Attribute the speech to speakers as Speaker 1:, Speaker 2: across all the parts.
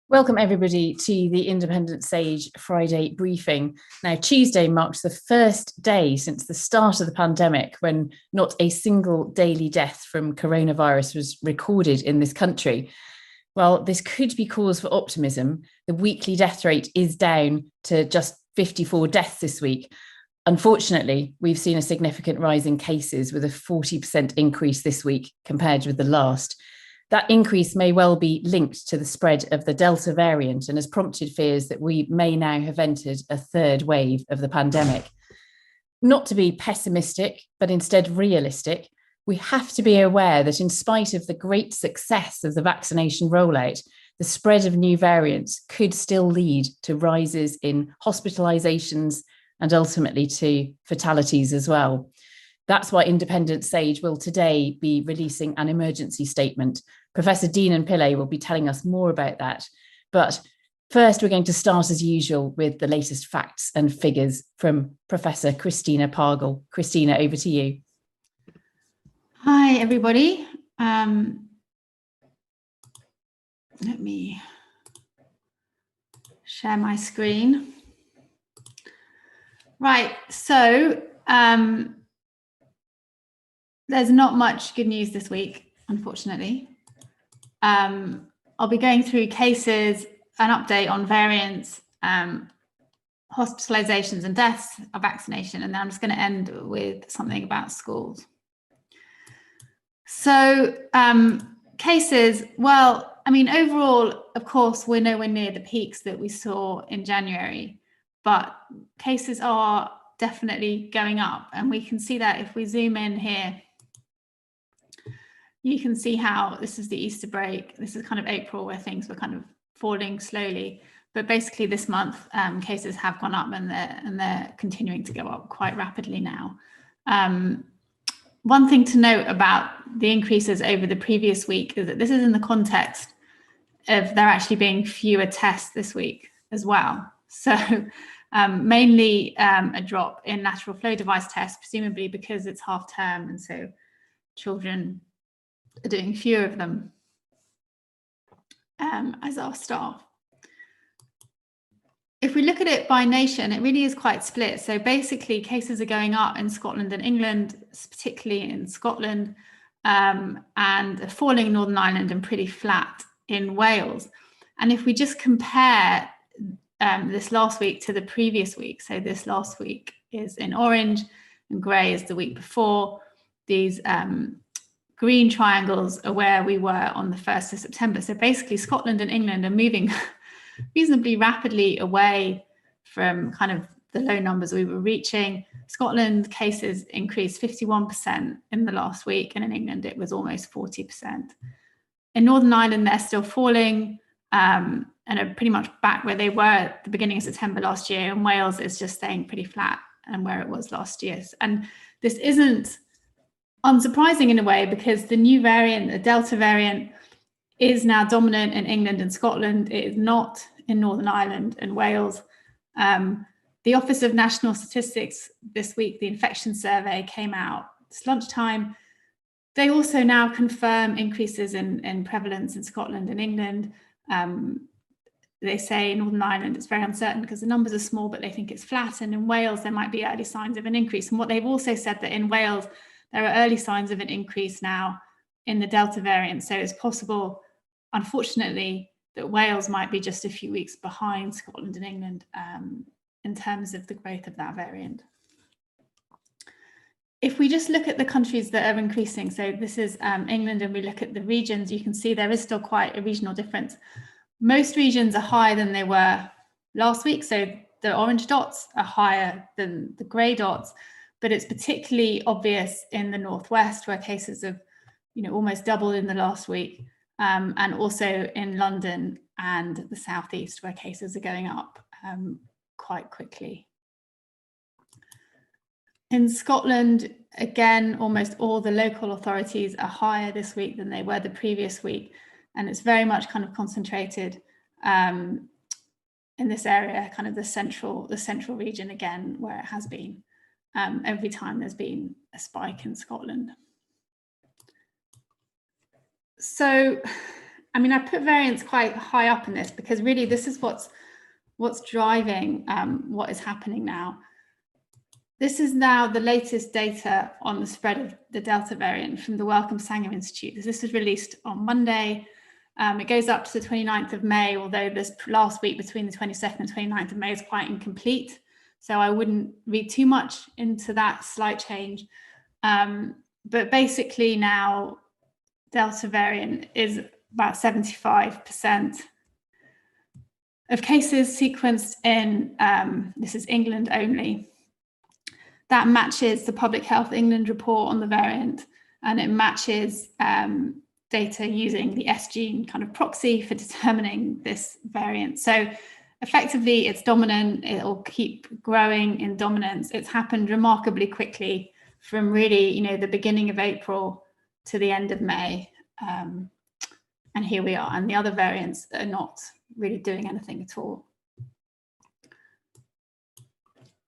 Speaker 1: Welcome everybody to the Independent Sage Friday briefing. Now, Tuesday marks the first day since the start of the pandemic when not a single daily death from coronavirus was recorded in this country. While this could be cause for optimism, the weekly death rate is down to just 54 deaths this week. Unfortunately, we've seen a significant rise in cases with a 40% increase this week compared with the last. That increase may well be linked to the spread of the Delta variant and has prompted fears that we may now have entered a third wave of the pandemic. Not to be pessimistic, but instead realistic, we have to be aware that in spite of the great success of the vaccination rollout, the spread of new variants could still lead to rises in hospitalizations and ultimately to fatalities as well. That's why Independent Sage will today be releasing an emergency statement. Professor Deenan Pillay will be telling us more about that. But first, we're going to start as usual with the latest facts and figures from Professor Christina Pargle. Christina, over to you.
Speaker 2: Hi, everybody. Let me share my screen. Right, so there's not much good news this week, unfortunately. I'll be going through cases, an update on variants, hospitalizations and deaths of vaccination, and then I'm just going to end with something about schools. So cases, well, I mean, overall, of course, we're nowhere near the peaks that we saw in January, but cases are definitely going up, and we can see that if we zoom in here. You can see how this is the Easter break. This is kind of April where things were kind of falling slowly. But basically this month, cases have gone up and they're continuing to go up quite rapidly now. One thing to note about the increases over the previous week is that this is in the context of there actually being fewer tests this week as well. So mainly a drop in lateral flow device tests, presumably because it's half term and so children are doing fewer of them as our staff. If we look at it by nation, it really is quite split. So basically cases are going up in Scotland and England, particularly in Scotland, and falling in Northern Ireland and pretty flat in Wales. And if we just compare this last week to the previous week, so this last week is in orange and grey is the week before, these green triangles are where we were on the 1st of September. So basically Scotland and England are moving reasonably rapidly away from kind of the low numbers we were reaching. Scotland cases increased 51% in the last week, and in England it was almost 40%. In Northern Ireland, they're still falling and are pretty much back where they were at the beginning of September last year. And Wales is just staying pretty flat and where it was last year. And this isn't unsurprising in a way because the new variant, the Delta variant, is now dominant in England and Scotland. It is not in Northern Ireland and Wales. The Office of National Statistics this week, the infection survey came out this lunchtime. They also now confirm increases in prevalence in Scotland and England. They say in Northern Ireland it's very uncertain because the numbers are small, but they think it's flat. And in Wales, there might be early signs of an increase. And what they've also said that in Wales, there are early signs of an increase now in the Delta variant. So it's possible, unfortunately, that Wales might be just a few weeks behind Scotland and England in terms of the growth of that variant. If we just look at the countries that are increasing, so this is England, and we look at the regions, you can see there is still quite a regional difference. Most regions are higher than they were last week. So the orange dots are higher than the grey dots, but it's particularly obvious in the Northwest where cases have almost doubled in the last week, and also in London and the Southeast where cases are going up quite quickly. In Scotland, again, almost all the local authorities are higher this week than they were the previous week. And it's very much kind of concentrated in this area, kind of the central region again, where it has been every time there's been a spike in Scotland. So I mean, I put variants quite high up in this because really this is what's driving what is happening now. This is now the latest data on the spread of the Delta variant from the Wellcome Sanger Institute. This was released on Monday. It goes up to the 29th of May, although this last week between the 22nd and 29th of May is quite incomplete. So I wouldn't read too much into that slight change. But basically now Delta variant is about 75% of cases sequenced in, this is England only. That matches the Public Health England report on the variant, and it matches data using the S-gene kind of proxy for determining this variant. So effectively it's dominant, it'll keep growing in dominance. It's happened remarkably quickly from really, you know, the beginning of April to the end of May. And here we are, and the other variants are not really doing anything at all.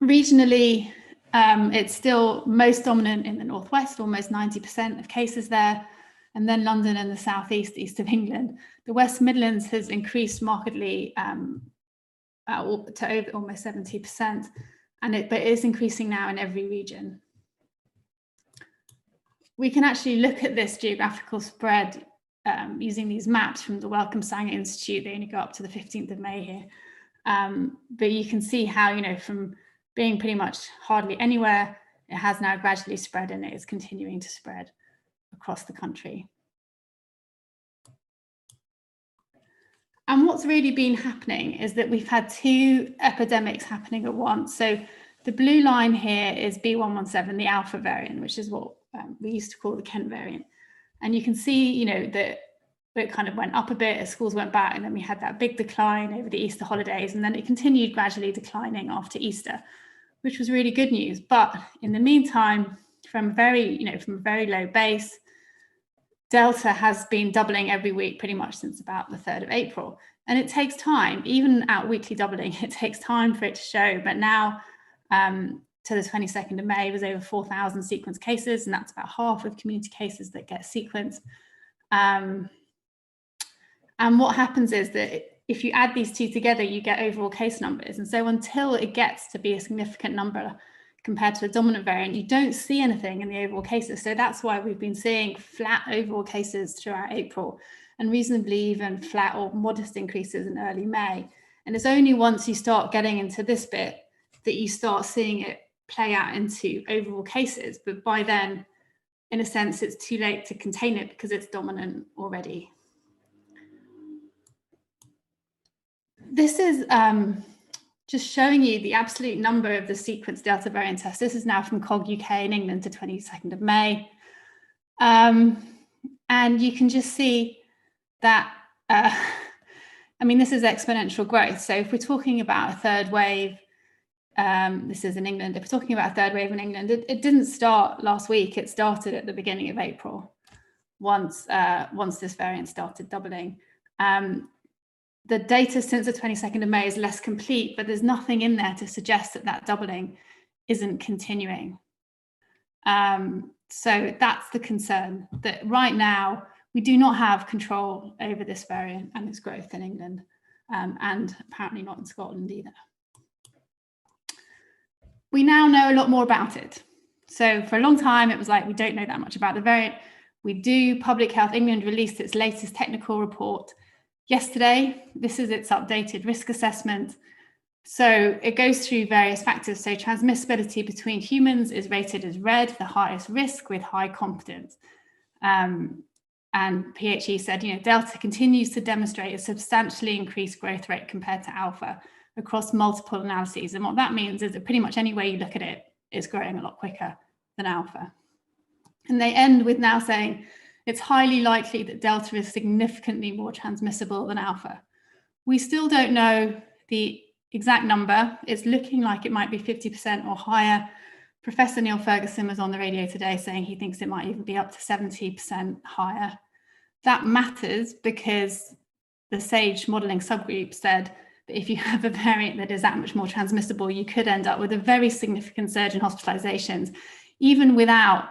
Speaker 2: Regionally, it's still most dominant in the northwest, almost 90% of cases there, and then London and the southeast, east of England. The West Midlands has increased markedly to over almost 70%, but it is increasing now in every region. We can actually look at this geographical spread using these maps from the Wellcome Sanger Institute. They only go up to the 15th of May here. But you can see how, you know, from being pretty much hardly anywhere, it has now gradually spread, and it is continuing to spread across the country. And what's really been happening is that we've had two epidemics happening at once. So the blue line here is B117, the alpha variant, which is what we used to call the Kent variant. And you can see, you know, that it kind of went up a bit as schools went back, and then we had that big decline over the Easter holidays, and then it continued gradually declining after Easter, which was really good news. But in the meantime, from a very low base, Delta has been doubling every week pretty much since about the 3rd of April. And it takes time, even at weekly doubling, it takes time for it to show. But now to the 22nd of May, there's over 4,000 sequenced cases, and that's about half of community cases that get sequenced. And what happens is that if you add these two together, you get overall case numbers. And so until it gets to be a significant number compared to the dominant variant, you don't see anything in the overall cases. So that's why we've been seeing flat overall cases throughout April, and reasonably even flat or modest increases in early May. And it's only once you start getting into this bit that you start seeing it play out into overall cases. But by then, in a sense, it's too late to contain it because it's dominant already. This is just showing you the absolute number of the sequenced Delta variant tests. This is now from COG UK in England to 22nd of May. And you can just see that, I mean, this is exponential growth. So if we're talking about a third wave, this is in England, if we're talking about a third wave in England, it didn't start last week, it started at the beginning of April, once this variant started doubling. The data since the 22nd of May is less complete, but there's nothing in there to suggest that that doubling isn't continuing. So that's the concern, that right now we do not have control over this variant and its growth in England, and apparently not in Scotland either. We now know a lot more about it. So for a long time, it was like, we don't know that much about the variant. We do. Public Health England released its latest technical report yesterday. This is its updated risk assessment. So it goes through various factors. So transmissibility between humans is rated as red, the highest risk with high confidence. And PHE said, you know, Delta continues to demonstrate a substantially increased growth rate compared to Alpha across multiple analyses. And what that means is that pretty much any way you look at it, it's growing a lot quicker than Alpha. And they end with now saying, it's highly likely that Delta is significantly more transmissible than Alpha. We still don't know the exact number. It's looking like it might be 50% or higher. Professor Neil Ferguson was on the radio today saying he thinks it might even be up to 70% higher. That matters because the SAGE modeling subgroup said that if you have a variant that is that much more transmissible, you could end up with a very significant surge in hospitalizations, even without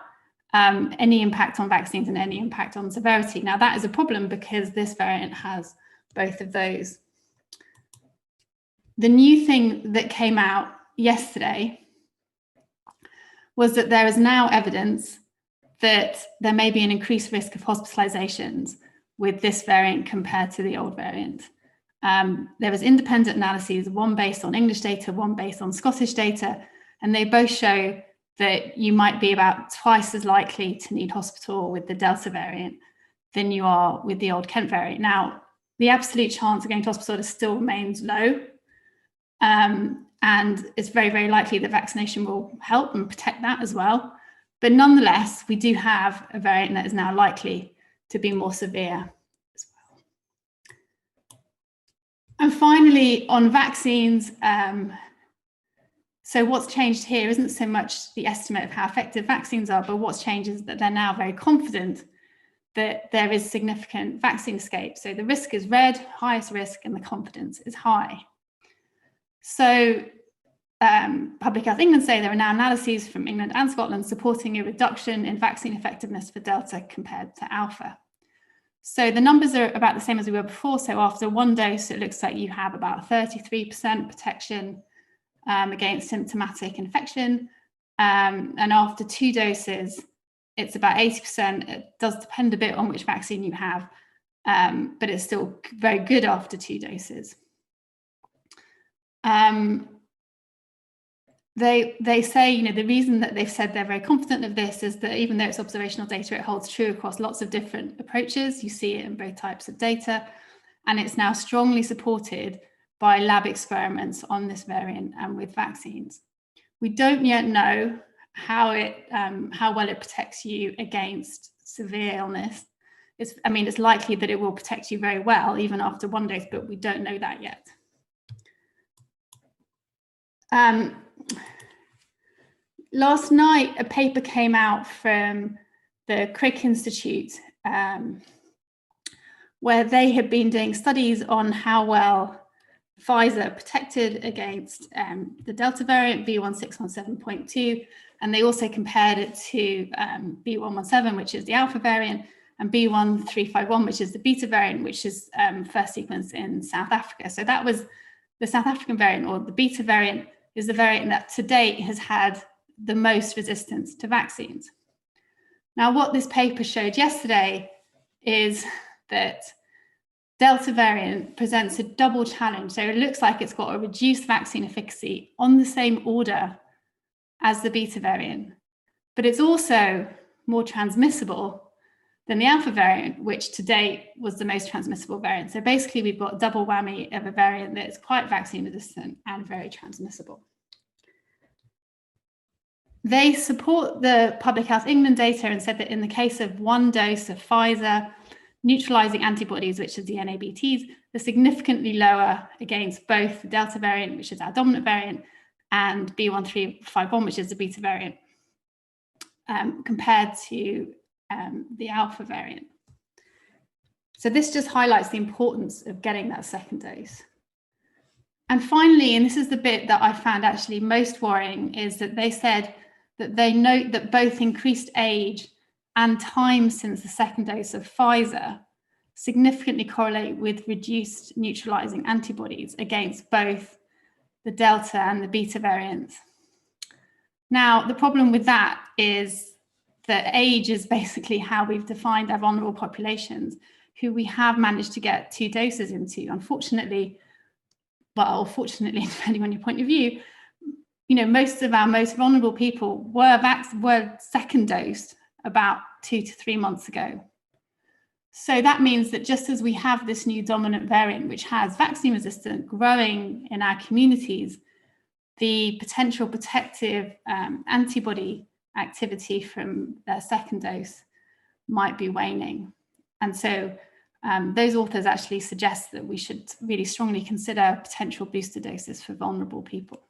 Speaker 2: any impact on vaccines and any impact on severity. Now, that is a problem because this variant has both of those. The new thing that came out yesterday was that there is now evidence that there may be an increased risk of hospitalizations with this variant compared to the old variant. There was independent analyses, one based on English data, one based on Scottish data, and they both show that you might be about twice as likely to need hospital with the Delta variant than you are with the old Kent variant. Now, the absolute chance of going to hospital still remains low, and it's very, very likely that vaccination will help and protect that as well. But nonetheless, we do have a variant that is now likely to be more severe as well. And finally, on vaccines, so what's changed here isn't so much the estimate of how effective vaccines are, but what's changed is that they're now very confident that there is significant vaccine escape. So the risk is red, highest risk, and the confidence is high. So Public Health England say there are now analyses from England and Scotland supporting a reduction in vaccine effectiveness for Delta compared to Alpha. So the numbers are about the same as we were before. So after one dose, it looks like you have about 33% protection against symptomatic infection. And after 2 doses, it's about 80%. It does depend a bit on which vaccine you have, but it's still very good after 2 doses. They say, you know, the reason that they've said they're very confident of this is that even though it's observational data, it holds true across lots of different approaches. You see it in both types of data, and it's now strongly supported by lab experiments on this variant and with vaccines. We don't yet know how well it protects you against severe illness. It's likely that it will protect you very well even after 1 dose, but we don't know that yet. Last night, a paper came out from the Crick Institute where they had been doing studies on how well Pfizer protected against the Delta variant, B.1.617.2, and they also compared it to B.1.1.7, which is the Alpha variant, and B.1.351, which is the Beta variant, which is first sequenced in South Africa. So that was the South African variant, or the Beta variant is the variant that to date has had the most resistance to vaccines. Now, what this paper showed yesterday is that Delta variant presents a double challenge. So it looks like it's got a reduced vaccine efficacy on the same order as the Beta variant, but it's also more transmissible than the Alpha variant, which to date was the most transmissible variant. So basically we've got a double whammy of a variant that is quite vaccine resistant and very transmissible. They support the Public Health England data and said that in the case of 1 dose of Pfizer, neutralizing antibodies, which is the NABTs, are significantly lower against both the Delta variant, which is our dominant variant, and B.1.351, which is the Beta variant, compared to the Alpha variant. So this just highlights the importance of getting that second dose. And finally, and this is the bit that I found actually most worrying, is that they said that they note that both increased age and time since the second dose of Pfizer significantly correlate with reduced neutralizing antibodies against both the Delta and the Beta variants. Now, the problem with that is that age is basically how we've defined our vulnerable populations, who we have managed to get 2 doses into. Unfortunately, well, fortunately, depending on your point of view, you know, most of our most vulnerable people were second dosed about 2 to 3 months ago. So that means that just as we have this new dominant variant, which has vaccine resistance growing in our communities, the potential protective antibody activity from their second dose might be waning. And so those authors actually suggest that we should really strongly consider potential booster doses for vulnerable people.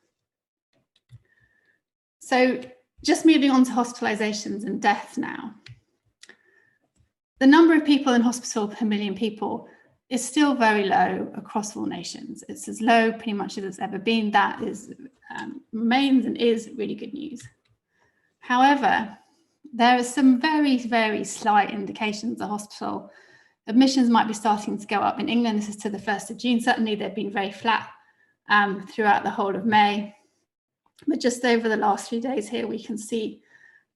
Speaker 2: So just moving on to hospitalizations and deaths now. The number of people in hospital per million people is still very low across all nations. It's as low pretty much as it's ever been. That is remains and is really good news. However, There are some very, very slight indications the hospital admissions might be starting to go up. In England, this is to the 1st of June. Certainly, they've been very flat throughout the whole of May. But just over the last few days here, we can see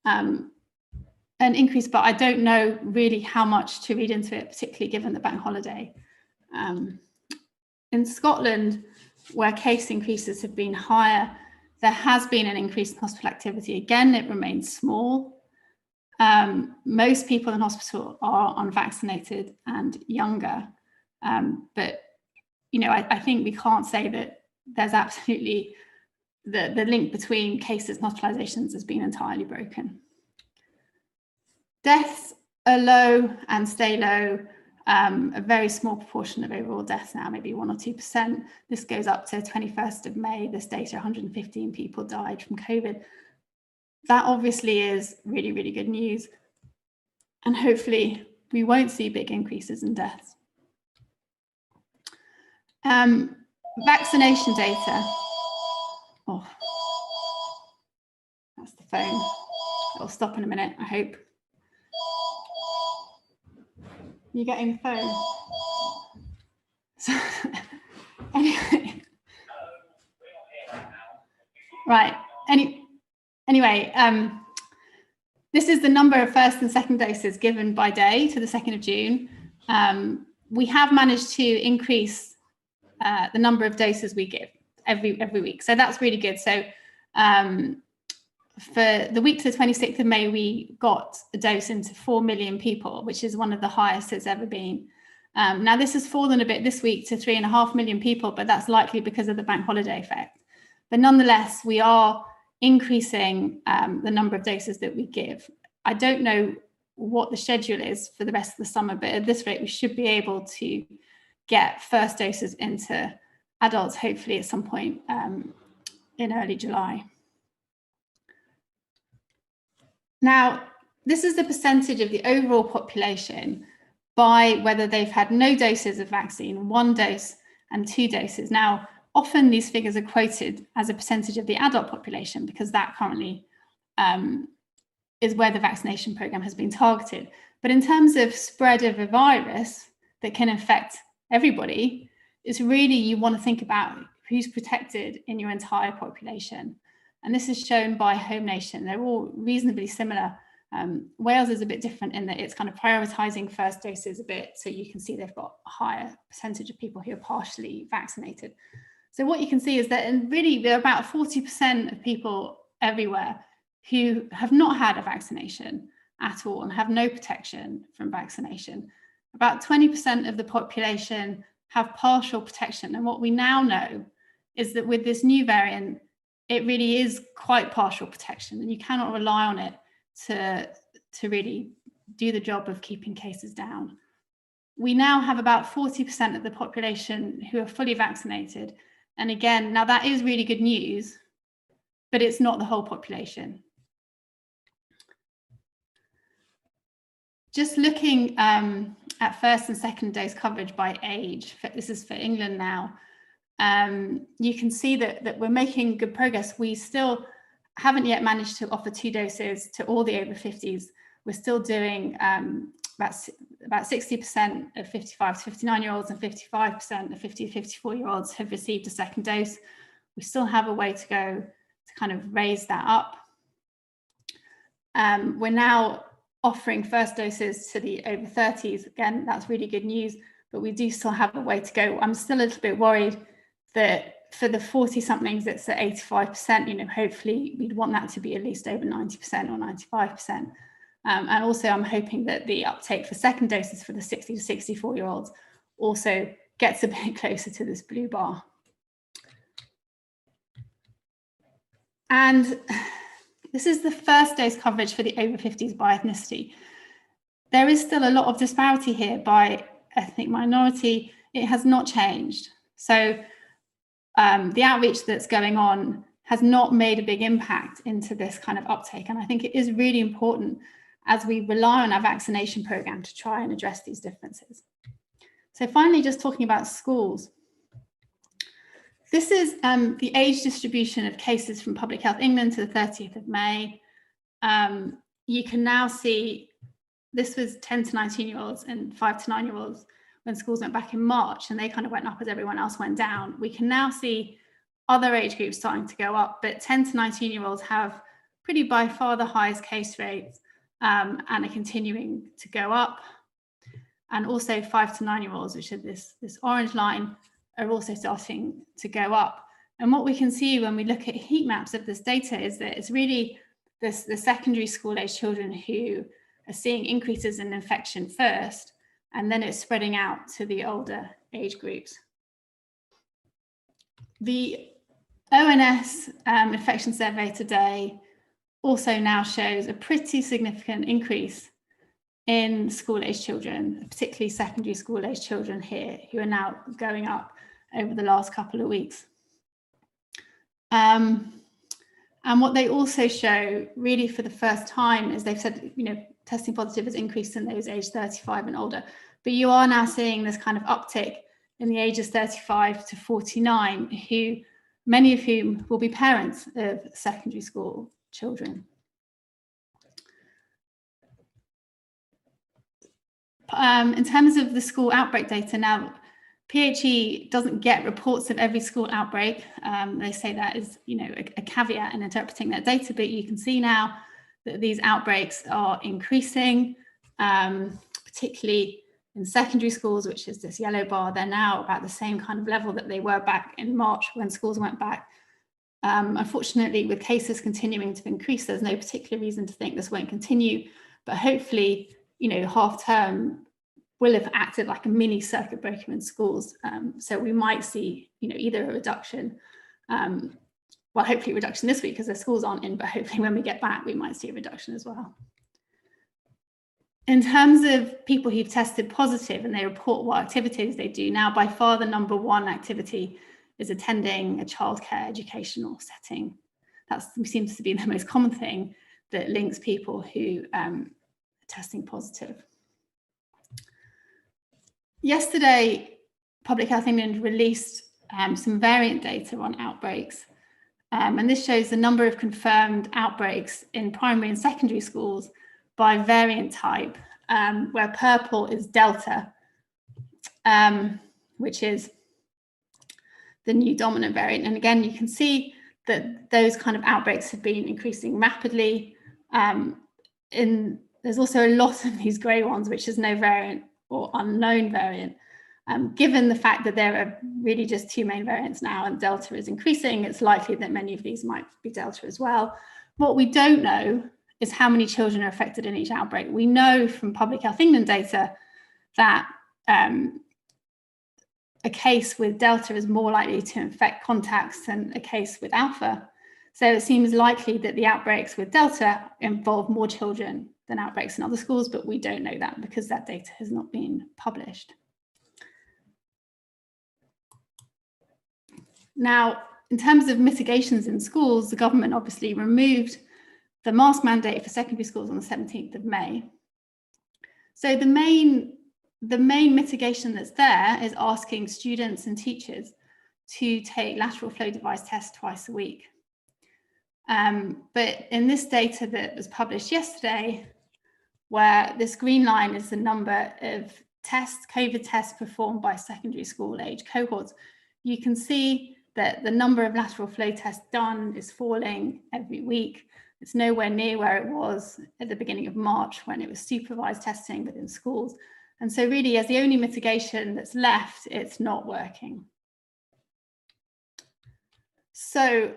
Speaker 2: an increase, but I don't know really how much to read into it, particularly given the bank holiday. In Scotland, where case increases have been higher, there has been an increase in hospital activity. Again, it remains small. Most people in hospital are unvaccinated and younger, but I think we can't say that there's absolutely the link between cases and hospitalizations has been entirely broken. Deaths are low and stay low. A very small proportion of overall deaths now, maybe 1 or 2%. This goes up to 21st of May. This data, 115 people died from COVID. That obviously is really, really good news. And hopefully we won't see big increases in deaths. Vaccination data. Oh, that's the phone. It'll stop in a minute, I hope. You getting the phone? So, anyway. Right. Anyway, this is the number of first and second doses given by day to the 2nd of June. We have managed to increase the number of doses we give every week. So that's really good. So for the week to the 26th of May, we got a dose into 4 million people, which is one of the highest it's ever been. Now, this has fallen a bit this week to 3.5 million people, but that's likely because of the bank holiday effect. But nonetheless, we are increasing the number of doses that we give. I don't know what the schedule is for the rest of the summer, but at this rate, we should be able to get first doses into adults, hopefully at some point in early July. Now, this is the percentage of the overall population by whether they've had no doses of vaccine, 1 dose and 2 doses. Now, often these figures are quoted as a percentage of the adult population because that currently is where the vaccination program has been targeted. But in terms of spread of a virus that can affect everybody, it's really, you want to think about who's protected in your entire population. And this is shown by home nation. They're all reasonably similar. Wales is a bit different in that it's kind of prioritizing first doses a bit. So you can see they've got a higher percentage of people who are partially vaccinated. So what you can see is that really there are about 40% of people everywhere who have not had a vaccination at all and have no protection from vaccination. About 20% of the population have partial protection. And what we now know is that with this new variant, it really is quite partial protection, and you cannot rely on it to really do the job of keeping cases down. We now have about 40% of the population who are fully vaccinated. And again, now that is really good news, but it's not the whole population. Just looking at first and second dose coverage by age, this is for England now, you can see that we're making good progress. We still haven't yet managed to offer 2 doses to all the over 50s. We're still doing about 60% of 55 to 59-year-olds and 55% of 50 to 54-year-olds have received a second dose. We still have a way to go to kind of raise that up. We're now offering first doses to the over 30s. Again, that's really good news, but we do still have a way to go. I'm still a little bit worried that for the 40-somethings, it's at 85%, hopefully we'd want that to be at least over 90% or 95%. And also I'm hoping that the uptake for second doses for the 60 to 64-year-olds also gets a bit closer to this blue bar. And this is the first dose coverage for the over 50s by ethnicity. There is still a lot of disparity here by ethnic minority. It has not changed. So the outreach that's going on has not made a big impact into this kind of uptake. And I think it is really important as we rely on our vaccination program to try and address these differences. So finally, just talking about schools. This is the age distribution of cases from Public Health England to the 30th of May. you can now see, this was 10 to 19-year-olds and 5 to 9-year-olds when schools went back in March, and they kind of went up as everyone else went down. We can now see other age groups starting to go up, but 10 to 19-year-olds have pretty by far the highest case rates, and are continuing to go up. And also 5 to 9-year-olds, which are this orange line, are also starting to go up. And what we can see when we look at heat maps of this data is that it's really the secondary school age children who are seeing increases in infection first, and then it's spreading out to the older age groups. The ONS infection survey today also now shows a pretty significant increase in school-age children, particularly secondary school-age children here, who are now going up over the last couple of weeks. And what they also show, really for the first time, is they've said, testing positive has increased in those aged 35 and older, but you are now seeing this kind of uptick in the ages 35 to 49, who many of whom will be parents of secondary school children. In terms of the school outbreak data, now PHE doesn't get reports of every school outbreak. They say that is, a caveat in interpreting that data, but you can see now that these outbreaks are increasing, particularly in secondary schools, which is this yellow bar. They're now about the same kind of level that they were back in March when schools went back. Unfortunately, with cases continuing to increase, there's no particular reason to think this won't continue, but hopefully, half term will have acted like a mini circuit breaker in schools. So we might see, either a reduction, well, hopefully a reduction this week because the schools aren't in, but hopefully when we get back, we might see a reduction as well. In terms of people who've tested positive and they report what activities they do, now by far the number one activity is attending a childcare educational setting. That seems to be the most common thing that links people who are testing positive. Yesterday, Public Health England released some variant data on outbreaks. And this shows the number of confirmed outbreaks in primary and secondary schools by variant type, where purple is Delta, which is the new dominant variant. And again, you can see that those kind of outbreaks have been increasing rapidly. There's also a lot of these grey ones, which is no variant or unknown variant. Given the fact that there are really just two main variants now and Delta is increasing, it's likely that many of these might be Delta as well. What we don't know is how many children are affected in each outbreak. We know from Public Health England data that a case with Delta is more likely to infect contacts than a case with Alpha. So it seems likely that the outbreaks with Delta involve more children than outbreaks in other schools, but we don't know that because that data has not been published. Now, in terms of mitigations in schools, the government obviously removed the mask mandate for secondary schools on the 17th of May. So the main mitigation that's there is asking students and teachers to take lateral flow device tests twice a week. But in this data that was published yesterday, where this green line is the number of tests, COVID tests performed by secondary school age cohorts, you can see that the number of lateral flow tests done is falling every week. It's nowhere near where it was at the beginning of March when it was supervised testing within schools. And so really, as the only mitigation that's left, it's not working. So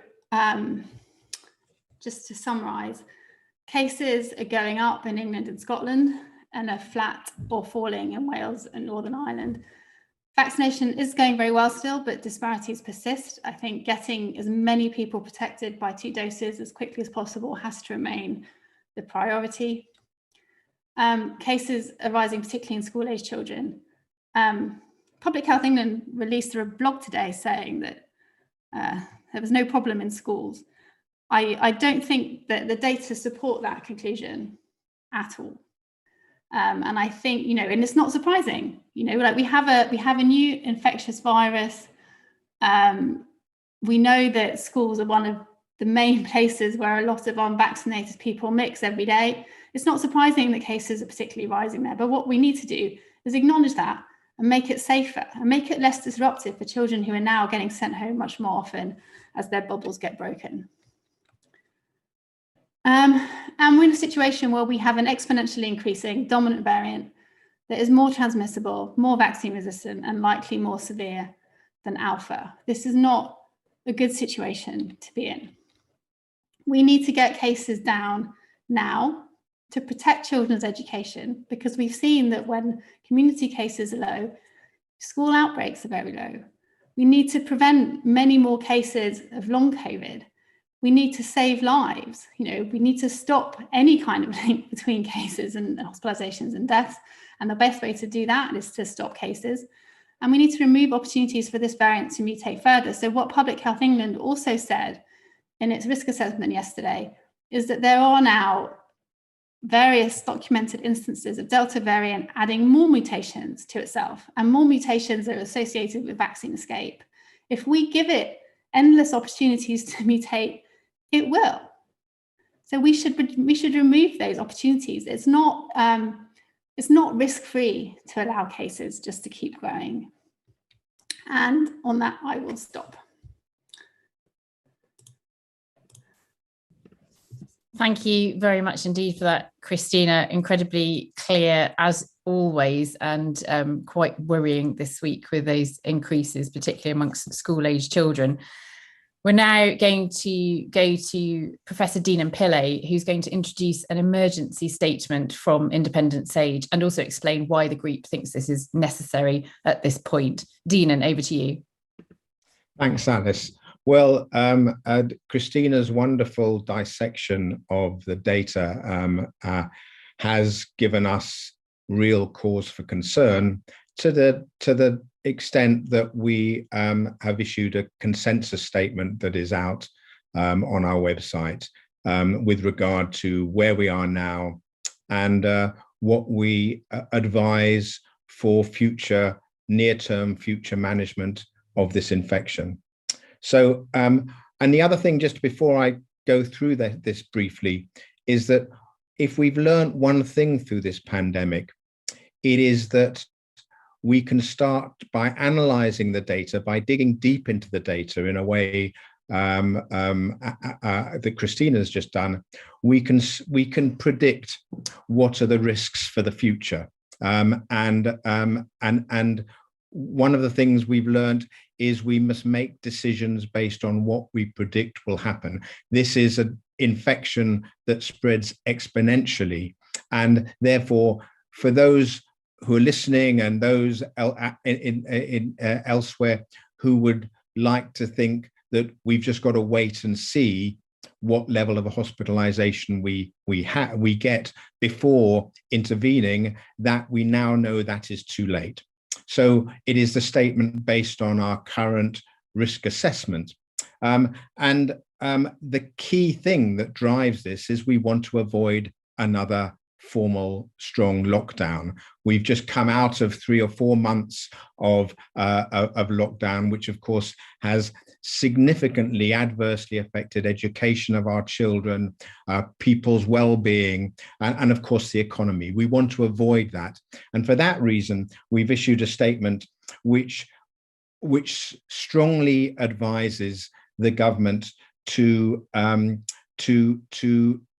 Speaker 2: just to summarize, cases are going up in England and Scotland and are flat or falling in Wales and Northern Ireland. Vaccination is going very well still, but disparities persist. I think getting as many people protected by 2 doses as quickly as possible has to remain the priority. Cases are rising, particularly in school-age children. Public Health England released a blog today saying that there was no problem in schools. I don't think that the data support that conclusion at all. And I think, and it's not surprising, like we have a new infectious virus. We know that schools are one of the main places where a lot of unvaccinated people mix every day. It's not surprising that cases are particularly rising there, but what we need to do is acknowledge that and make it safer and make it less disruptive for children who are now getting sent home much more often as their bubbles get broken. And we're in a situation where we have an exponentially increasing dominant variant that is more transmissible, more vaccine resistant, and likely more severe than Alpha. This is not a good situation to be in. We need to get cases down now to protect children's education, because we've seen that when community cases are low, school outbreaks are very low. We need to prevent many more cases of long COVID. We need to save lives. We need to stop any kind of link between cases and hospitalizations and deaths. And the best way to do that is to stop cases. And we need to remove opportunities for this variant to mutate further. So what Public Health England also said in its risk assessment yesterday is that there are now various documented instances of Delta variant adding more mutations to itself, and more mutations are associated with vaccine escape. If we give it endless opportunities to mutate, it will. So we should remove those opportunities. It's not risk-free to allow cases just to keep growing. And on that, I will stop.
Speaker 1: Thank you very much indeed for that, Christina. Incredibly clear as always, and quite worrying this week with those increases, particularly amongst school-aged children. We're now going to go to Professor Deenan Pillay, who's going to introduce an emergency statement from Independent Sage and also explain why the group thinks this is necessary at this point. Deenan, over to you.
Speaker 3: Thanks, Alice. Well, Christina's wonderful dissection of the data has given us real cause for concern to the extent that we have issued a consensus statement that is out on our website with regard to where we are now and what we advise for near-term future management of this infection. So, and the other thing, just before I go through this briefly, is that if we've learned one thing through this pandemic, it is that we can start by analyzing the data, by digging deep into the data in a way that Christina's just done. We can predict what are the risks for the future, and one of the things we've learned is we must make decisions based on what we predict will happen. This is an infection that spreads exponentially, and therefore, for those who are listening and those elsewhere who would like to think that we've just got to wait and see what level of a hospitalization we get before intervening, that we now know that is too late. So it is the statement based on our current risk assessment. The key thing that drives this is we want to avoid another formal, strong lockdown. We've just come out of 3 or 4 months of lockdown, which of course has significantly adversely affected education of our children, people's well-being, and of course the economy. We want to avoid that. And for that reason, we've issued a statement which strongly advises the government to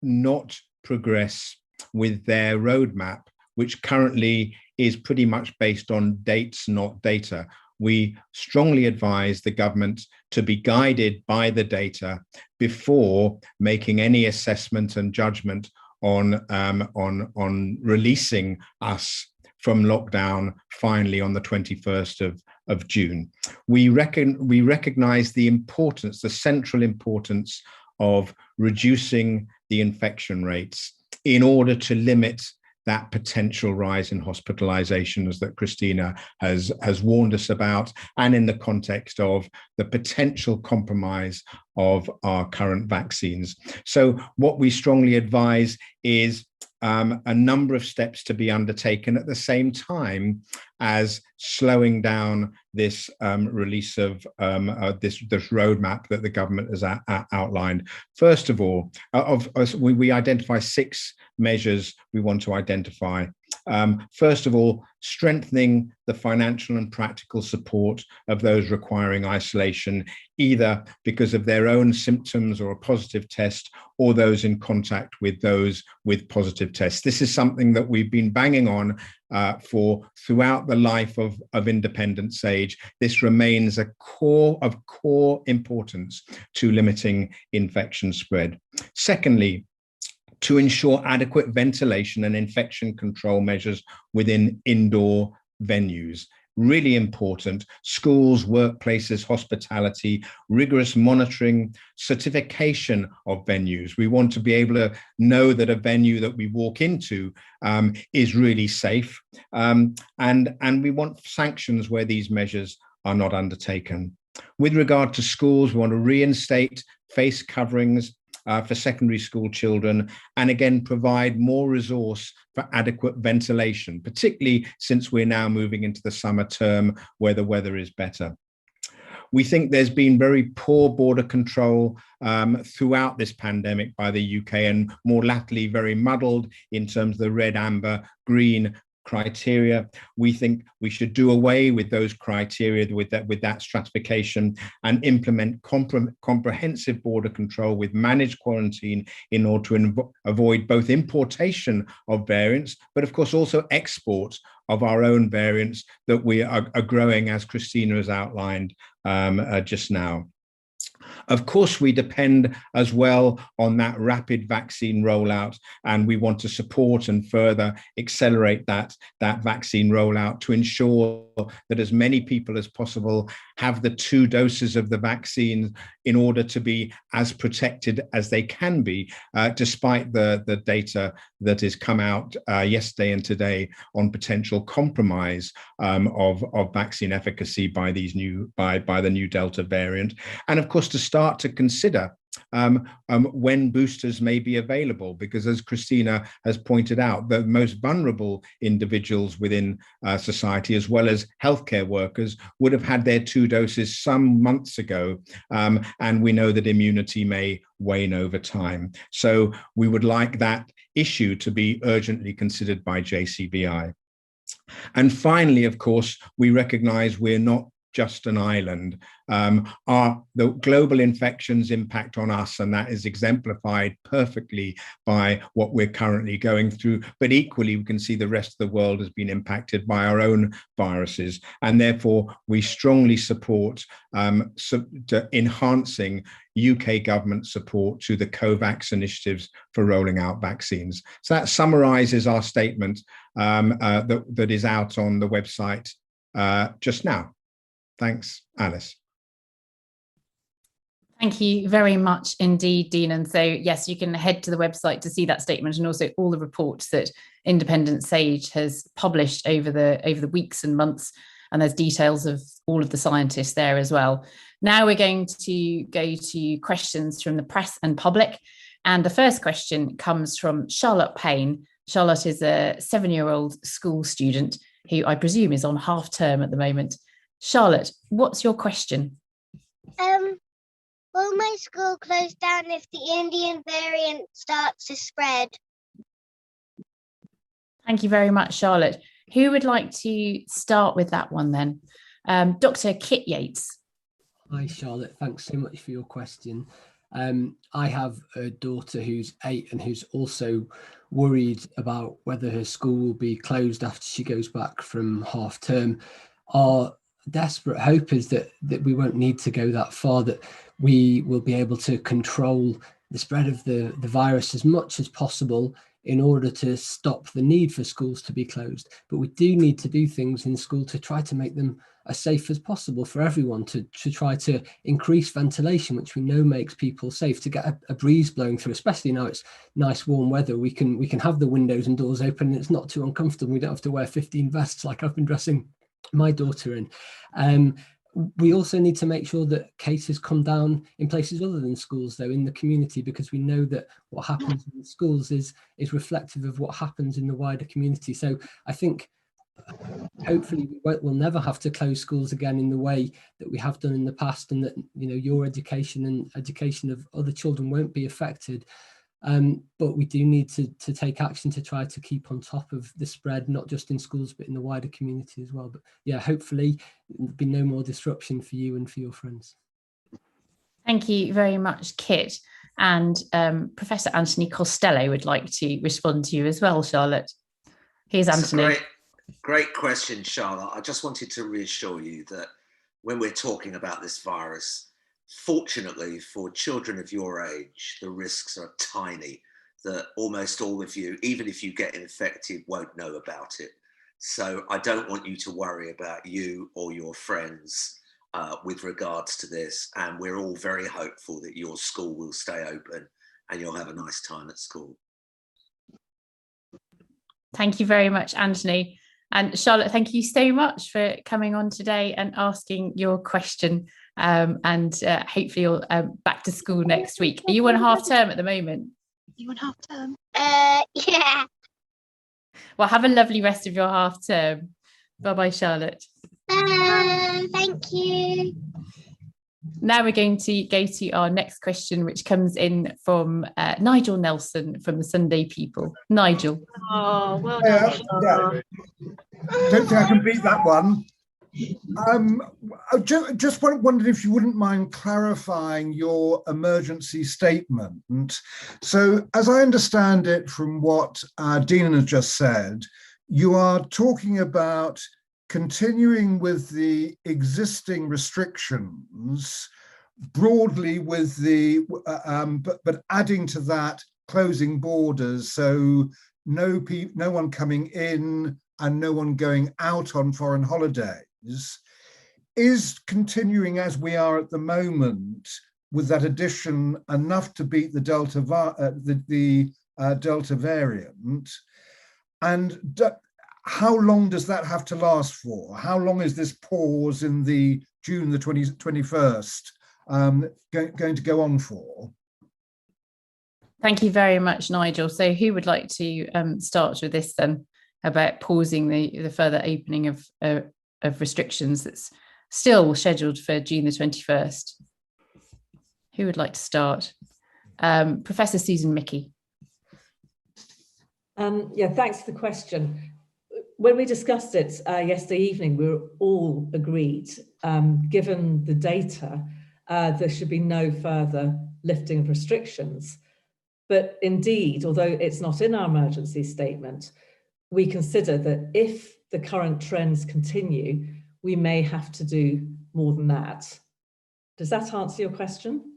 Speaker 3: not progress with their roadmap, which currently is pretty much based on dates, not data. We strongly advise the government to be guided by the data before making any assessment and judgment on releasing us from lockdown finally on the 21st of June. We recognize the importance, the central importance of reducing the infection rates in order to limit that potential rise in hospitalizations that Christina has warned us about, and in the context of the potential compromise of our current vaccines. So what we strongly advise is a number of steps to be undertaken at the same time as slowing down this release of this roadmap that the government has outlined. First of all, we identify 6 measures we want to identify. First of all, strengthening the financial and practical support of those requiring isolation, either because of their own symptoms or a positive test, or those in contact with those with positive tests. This is something that we've been banging on for throughout the life of Independent Sage. This remains a core importance to limiting infection spread. Secondly, to ensure adequate ventilation and infection control measures within indoor venues. Really important. Schools, workplaces, hospitality, rigorous monitoring, certification of venues. We want to be able to know that a venue that we walk into is really safe. And we want sanctions where these measures are not undertaken. With regard to schools, we want to reinstate face coverings for secondary school children, and again, provide more resource for adequate ventilation, particularly since we're now moving into the summer term where the weather is better. We think there's been very poor border control throughout this pandemic by the UK, and more latterly very muddled in terms of the red, amber, green criteria. We think we should do away with those criteria, with that stratification, and implement comprehensive border control with managed quarantine in order to avoid both importation of variants, but of course also export of our own variants that we are growing, as Christina has outlined just now. Of course, we depend as well on that rapid vaccine rollout, and we want to support and further accelerate that vaccine rollout to ensure that as many people as possible have the 2 doses of the vaccine in order to be as protected as they can be, despite the data that has come out yesterday and today on potential compromise of vaccine efficacy by the new Delta variant. And of course, to start to consider when boosters may be available, because as Christina has pointed out, the most vulnerable individuals within society, as well as healthcare workers, would have had their 2 doses some months ago, and we know that immunity may wane over time. So we would like that issue to be urgently considered by JCVI. And finally, of course, we recognize we're not just an island. The global infections impact on us, and that is exemplified perfectly by what we're currently going through. But equally, we can see the rest of the world has been impacted by our own viruses, and therefore we strongly support enhancing UK government support to the COVAX initiatives for rolling out vaccines. So that summarizes our statement that is out on the website just now. Thanks, Alice.
Speaker 1: Thank you very much indeed, Dean. And so, yes, you can head to the website to see that statement, and also all the reports that Independent Sage has published over the weeks and months. And there's details of all of the scientists there as well. Now we're going to go to questions from the press and public. And the first question comes from Charlotte Payne. Charlotte is a 7-year-old school student who I presume is on half term at the moment. Charlotte, what's your question?
Speaker 4: Will my school close down if the Indian variant starts to spread?
Speaker 1: Thank you very much, Charlotte. Who would like to start with that one then? Dr. Kit Yates.
Speaker 5: Hi, Charlotte. Thanks so much for your question. I have a daughter who's 8 and who's also worried about whether her school will be closed after she goes back from half term. Our desperate hope is that we won't need to go that far, that we will be able to control the spread of the virus as much as possible in order to stop the need for schools to be closed. But we do need to do things in school to try to make them as safe as possible for everyone, to try to increase ventilation, which we know makes people safe, to get a breeze blowing through, especially now it's nice warm weather. We can have the windows and doors open and it's not too uncomfortable. We don't have to wear 15 vests like I've been dressing my daughter in. we also need to make sure that cases come down in places other than schools, though, in the community, because we know that what happens in the schools is reflective of what happens in the wider community. So I think hopefully we'll never have to close schools again in the way that we have done in the past, and that, you know, your education and education of other children won't be affected. But we do need to take action to try to keep on top of the spread, not just in schools, but in the wider community as well. But yeah, hopefully there'll be no more disruption for you and for your friends.
Speaker 1: Thank you very much, Kit. And Professor Anthony Costello would like to respond to you as well, Charlotte. Here's Anthony.
Speaker 6: Great question, Charlotte. I just wanted to reassure you that when we're talking about this virus, fortunately for children of your age, the risks are tiny, that almost all of you, even if you get infected, won't know about it. So I don't want you to worry about you or your friends with regards to this. And we're all very hopeful that your school will stay open and you'll have a nice time at school.
Speaker 1: Thank you very much, Anthony. And Charlotte, thank you so much for coming on today and asking your question. And hopefully you're back to school next week. Are you on half term at the moment?
Speaker 4: You on half term? Yeah.
Speaker 1: Well, have a lovely rest of your half term. Bye-bye, Charlotte.
Speaker 4: Thank you.
Speaker 1: Now we're going to go to our next question, which comes in from Nigel Nelson from the Sunday People. Nigel.
Speaker 7: Oh, well done.
Speaker 8: Yeah. Don't think I can beat that one. I just wondered if you wouldn't mind clarifying your emergency statement. So, as I understand it from what Dean has just said, you are talking about continuing with the existing restrictions broadly, with the but adding to that closing borders, so no one coming in and no one going out on foreign holidays. Is continuing as we are at the moment with that addition enough to beat the Delta Delta variant? And how long does that have to last for? How long is this pause in the June the 21st going to go on for?
Speaker 1: Thank you very much, Nigel. So who would like to start with this then, about pausing the further opening of restrictions that's still scheduled for June the 21st? Who would like to start? Professor Susan Mickey.
Speaker 7: Yeah, thanks for the question. When we discussed it yesterday evening, we were all agreed, given the data, there should be no further lifting of restrictions. But indeed, although it's not in our emergency statement, we consider that if the current trends continue, we may have to do more than that. Does that answer your question?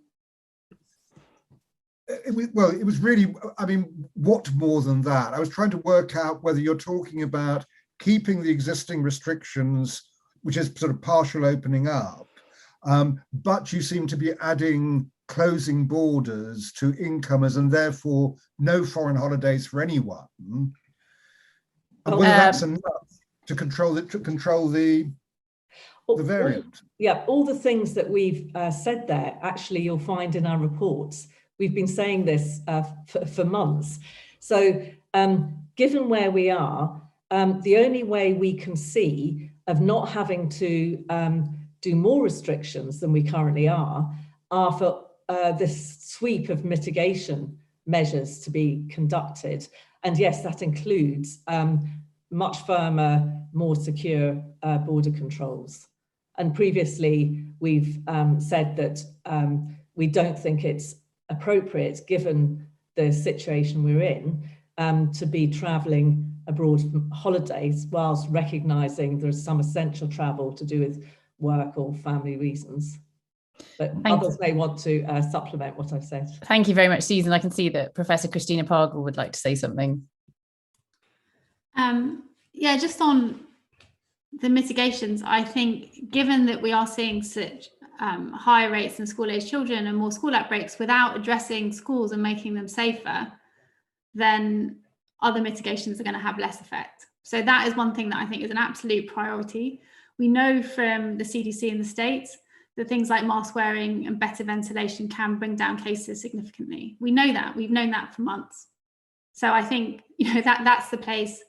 Speaker 8: Well, it was really, I mean, what more than that? I was trying to work out whether you're talking about keeping the existing restrictions, which is sort of partial opening up, but you seem to be adding closing borders to incomers and therefore no foreign holidays for anyone. Whether that's enough to control the variant.
Speaker 7: Yeah, all the things that we've said there, actually you'll find in our reports. We've been saying this for months. So given where we are, the only way we can see of not having to do more restrictions than we currently are for this sweep of mitigation measures to be conducted. And yes, that includes much firmer, more secure border controls. And previously, we've said that we don't think it's appropriate, given the situation we're in, to be travelling abroad for holidays, whilst recognising there's some essential travel to do with work or family reasons. But others may want to supplement what I've said.
Speaker 1: Thank you very much, Susan. I can see that Professor Christina Pargle would like to say something.
Speaker 2: Yeah, just on the mitigations, I think given that we are seeing such high rates in school-age children and more school outbreaks, without addressing schools and making them safer, then other mitigations are going to have less effect. So that is one thing that I think is an absolute priority. We know from the CDC in the States that things like mask wearing and better ventilation can bring down cases significantly. We know that. We've known that for months. So I think, you know, that's the place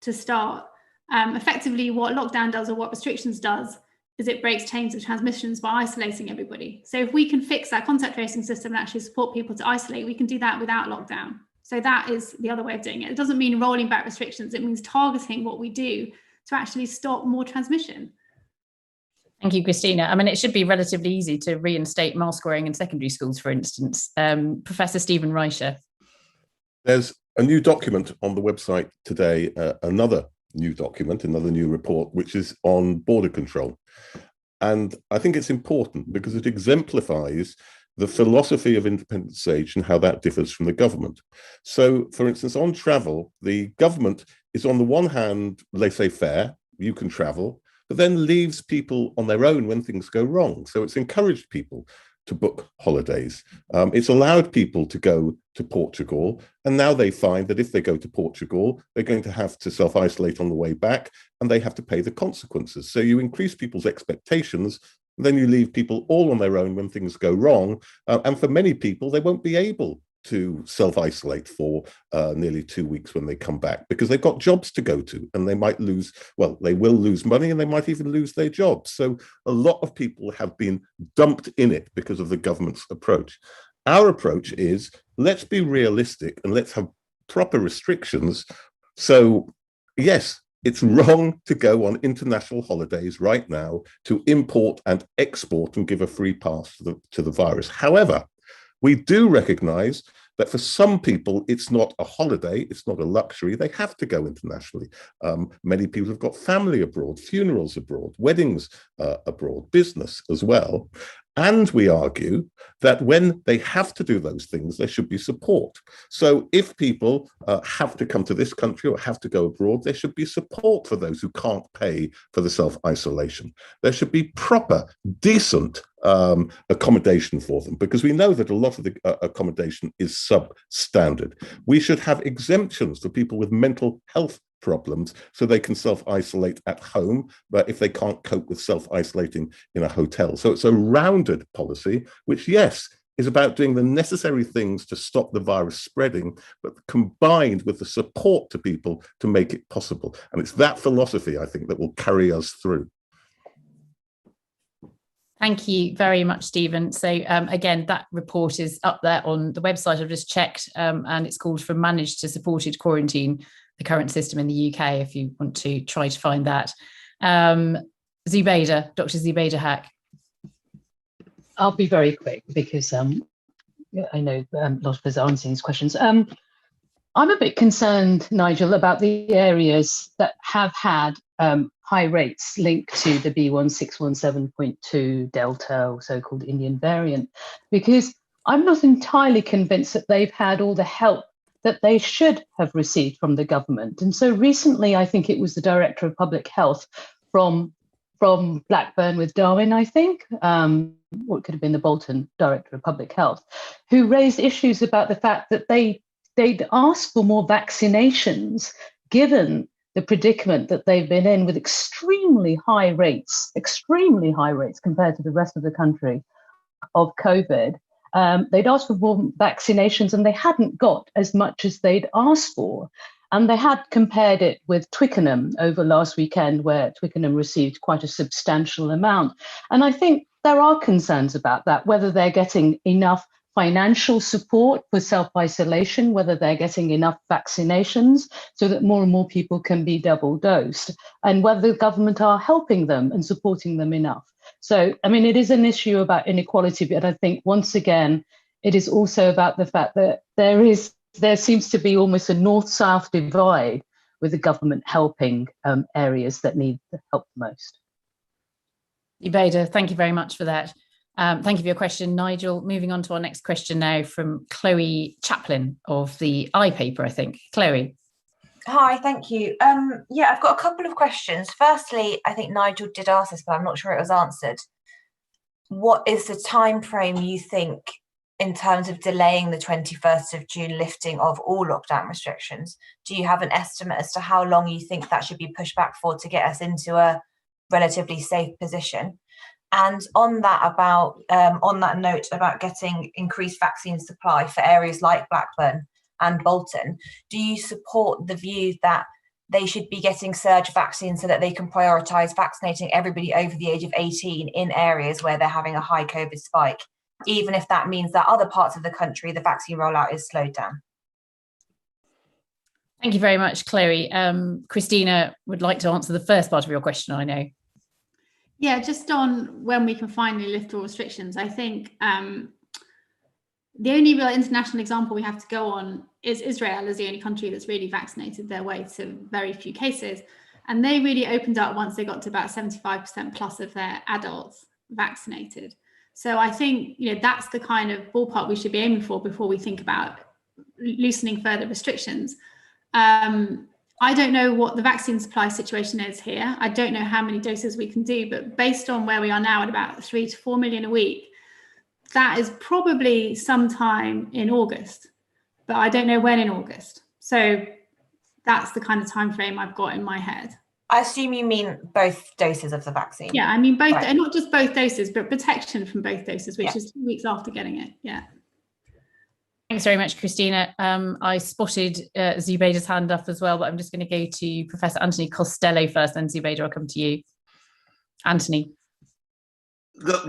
Speaker 2: to start. Effectively, what lockdown does, or what restrictions does, is it breaks chains of transmissions by isolating everybody. So if we can fix that contact tracing system and actually support people to isolate, we can do that without lockdown. So that is the other way of doing it. It doesn't mean rolling back restrictions. It means targeting what we do to actually stop more transmission.
Speaker 1: Thank you, Christina. I mean, it should be relatively easy to reinstate mask wearing in secondary schools, for instance. Professor Stephen Reicher.
Speaker 9: There's a new document on the website today, another new document, another new report, which is on border control. And I think it's important because it exemplifies the philosophy of independent sage and how that differs from the government. So, for instance, on travel, the government is on the one hand laissez-faire, you can travel, but then leaves people on their own when things go wrong. So it's encouraged people to book holidays. It's allowed people to go to Portugal, and now they find that if they go to Portugal, they're going to have to self-isolate on the way back, and they have to pay the consequences. So you increase people's expectations, and then you leave people all on their own when things go wrong. And for many people, they won't be able to self-isolate for nearly 2 weeks when they come back, because they've got jobs to go to, and they might lose, well, they will lose money, and they might even lose their jobs. So a lot of people have been dumped in it because of the government's approach. Our approach is, let's be realistic and let's have proper restrictions. So yes, it's wrong to go on international holidays right now to import and export and give a free pass to the virus. However, we do recognize that for some people, it's not a holiday, it's not a luxury, they have to go internationally. Many people have got family abroad, funerals abroad, weddings abroad, business as well. And we argue that when they have to do those things, there should be support. So if people have to come to this country or have to go abroad, there should be support for those who can't pay for the self-isolation. There should be proper, decent accommodation for them, because we know that a lot of the accommodation is substandard. We should have exemptions for people with mental health problems so they can self-isolate at home, but if they can't cope with self-isolating in a hotel. So it's a rounded policy, which, yes, is about doing the necessary things to stop the virus spreading, but combined with the support to people to make it possible. And it's that philosophy, I think, that will carry us through.
Speaker 1: Thank you very much, Stephen. So again, that report is up there on the website. I've just checked, and it's called From Managed to Supported Quarantine, the Current System in the UK, if you want to try to find that. Zubaida, Dr. Zubaida Haque.
Speaker 10: I'll be very quick because I know a lot of us are answering these questions. I'm a bit concerned, Nigel, about the areas that have had high rates linked to the B1617.2 Delta, or so-called Indian variant, because I'm not entirely convinced that they've had all the help that they should have received from the government. And so recently, I think it was the Director of Public Health from Blackburn with Darwin, I think, or it could have been the Bolton Director of Public Health, who raised issues about the fact that they'd asked for more vaccinations, given the predicament that they've been in with extremely high rates compared to the rest of the country of COVID. They'd asked for more vaccinations and they hadn't got as much as they'd asked for. And they had compared it with Twickenham over last weekend, where Twickenham received quite a substantial amount. And I think there are concerns about that, whether they're getting enough financial support for self-isolation, whether they're getting enough vaccinations so that more and more people can be double dosed, and whether the government are helping them and supporting them enough. So, I mean, it is an issue about inequality, but I think once again, it is also about the fact that there seems to be almost a north-south divide with the government helping areas that need the help the most.
Speaker 1: Zubaida, thank you very much for that. Thank you for your question, Nigel. Moving on to our next question now from Chloe Chaplin of the iPaper, I think. Chloe.
Speaker 11: Hi, thank you. Yeah, I've got a couple of questions. Firstly, I think Nigel did ask this, but I'm not sure it was answered. What is the time frame you think in terms of delaying the 21st of June lifting of all lockdown restrictions? Do you have an estimate as to how long you think that should be pushed back for to get us into a relatively safe position. And on that note about getting increased vaccine supply for areas like Blackburn and Bolton, do you support the view that they should be getting surge vaccines so that they can prioritise vaccinating everybody over the age of 18 in areas where they're having a high COVID spike, even if that means that other parts of the country, the vaccine rollout is slowed down?
Speaker 1: Thank you very much, Chloe. Christina would like to answer the first part of your question, I know.
Speaker 2: Yeah, just on when we can finally lift all restrictions, I think the only real international example we have to go on is Israel as the only country that's really vaccinated their way to very few cases. And they really opened up once they got to about 75% plus of their adults vaccinated. So I think, that's the kind of ballpark we should be aiming for before we think about loosening further restrictions. I don't know what the vaccine supply situation is here. I don't know how many doses we can do, but based on where we are now at about 3 to 4 million a week, that is probably sometime in August, but I don't know when in August. So that's the kind of time frame I've got in my head.
Speaker 11: I assume you mean both doses of the vaccine.
Speaker 2: Yeah, I mean both,
Speaker 11: right.
Speaker 2: And not just both doses, but protection from both doses, which is 2 weeks after getting it. Yeah.
Speaker 1: Thanks very much, Christina. I spotted Zubaida's hand up as well, but I'm just going to go to Professor Anthony Costello first, and Zubaida, I'll come to you. Anthony.
Speaker 6: Look,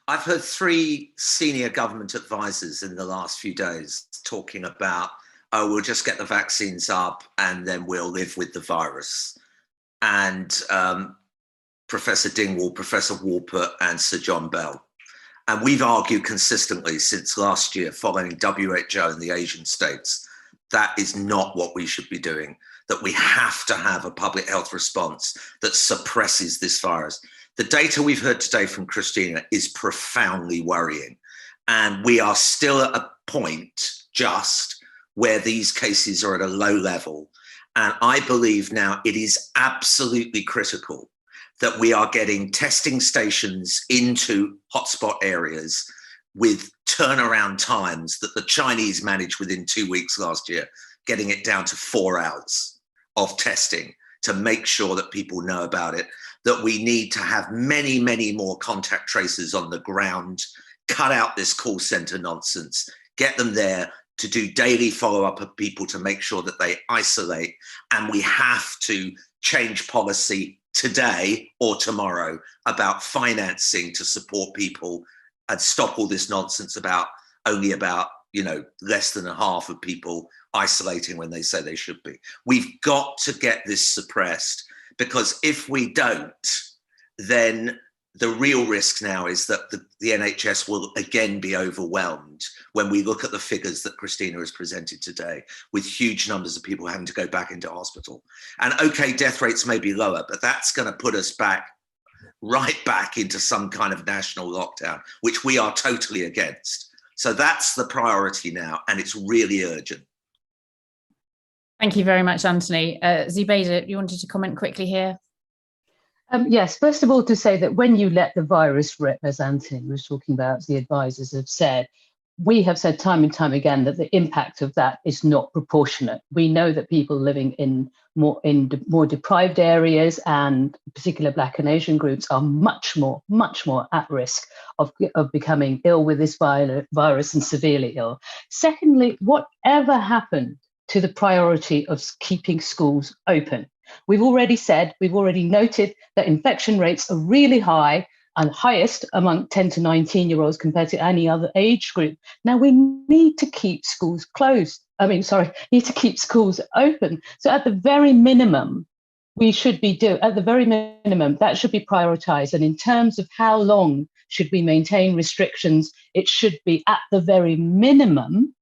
Speaker 6: I've heard 3 senior government advisors in the last few days talking about, we'll just get the vaccines up and then we'll live with the virus. And Professor Dingwall, Professor Walpert, and Sir John Bell. And we've argued consistently since last year, following WHO in the Asian states, that is not what we should be doing, that we have to have a public health response that suppresses this virus. The data we've heard today from Christina is profoundly worrying. And we are still at a point just where these cases are at a low level. And I believe now it is absolutely critical that we are getting testing stations into hotspot areas with turnaround times that the Chinese managed within 2 weeks last year, getting it down to 4 hours of testing to make sure that people know about it, that we need to have many, many more contact tracers on the ground, cut out this call center nonsense, get them there to do daily follow-up of people to make sure that they isolate. And we have to change policy today or tomorrow about financing to support people and stop all this nonsense about only about, less than a half of people isolating when they say they should be. We've got to get this suppressed, because if we don't, then the real risk now is that the NHS will again be overwhelmed when we look at the figures that Christina has presented today, with huge numbers of people having to go back into hospital. And okay, death rates may be lower, but that's going to put us right back into some kind of national lockdown, which we are totally against. So that's the priority now, and it's really urgent.
Speaker 1: Thank you very much, Anthony. Zubaida, you wanted to comment quickly here?
Speaker 10: Yes, first of all, to say that when you let the virus rip, as Anthony was talking about, the advisors have said, we have said time and time again that the impact of that is not proportionate. We know that people living in more deprived areas, and particular Black and Asian groups, are much more at risk of becoming ill with this virus and severely ill. Secondly, whatever happened to the priority of keeping schools open? We've already noted that infection rates are really high and highest among 10 to 19-year-olds compared to any other age group. Now we need to keep schools need to keep schools open. So at the very minimum, that should be prioritized. And in terms of how long should we maintain restrictions, it should be at the very minimum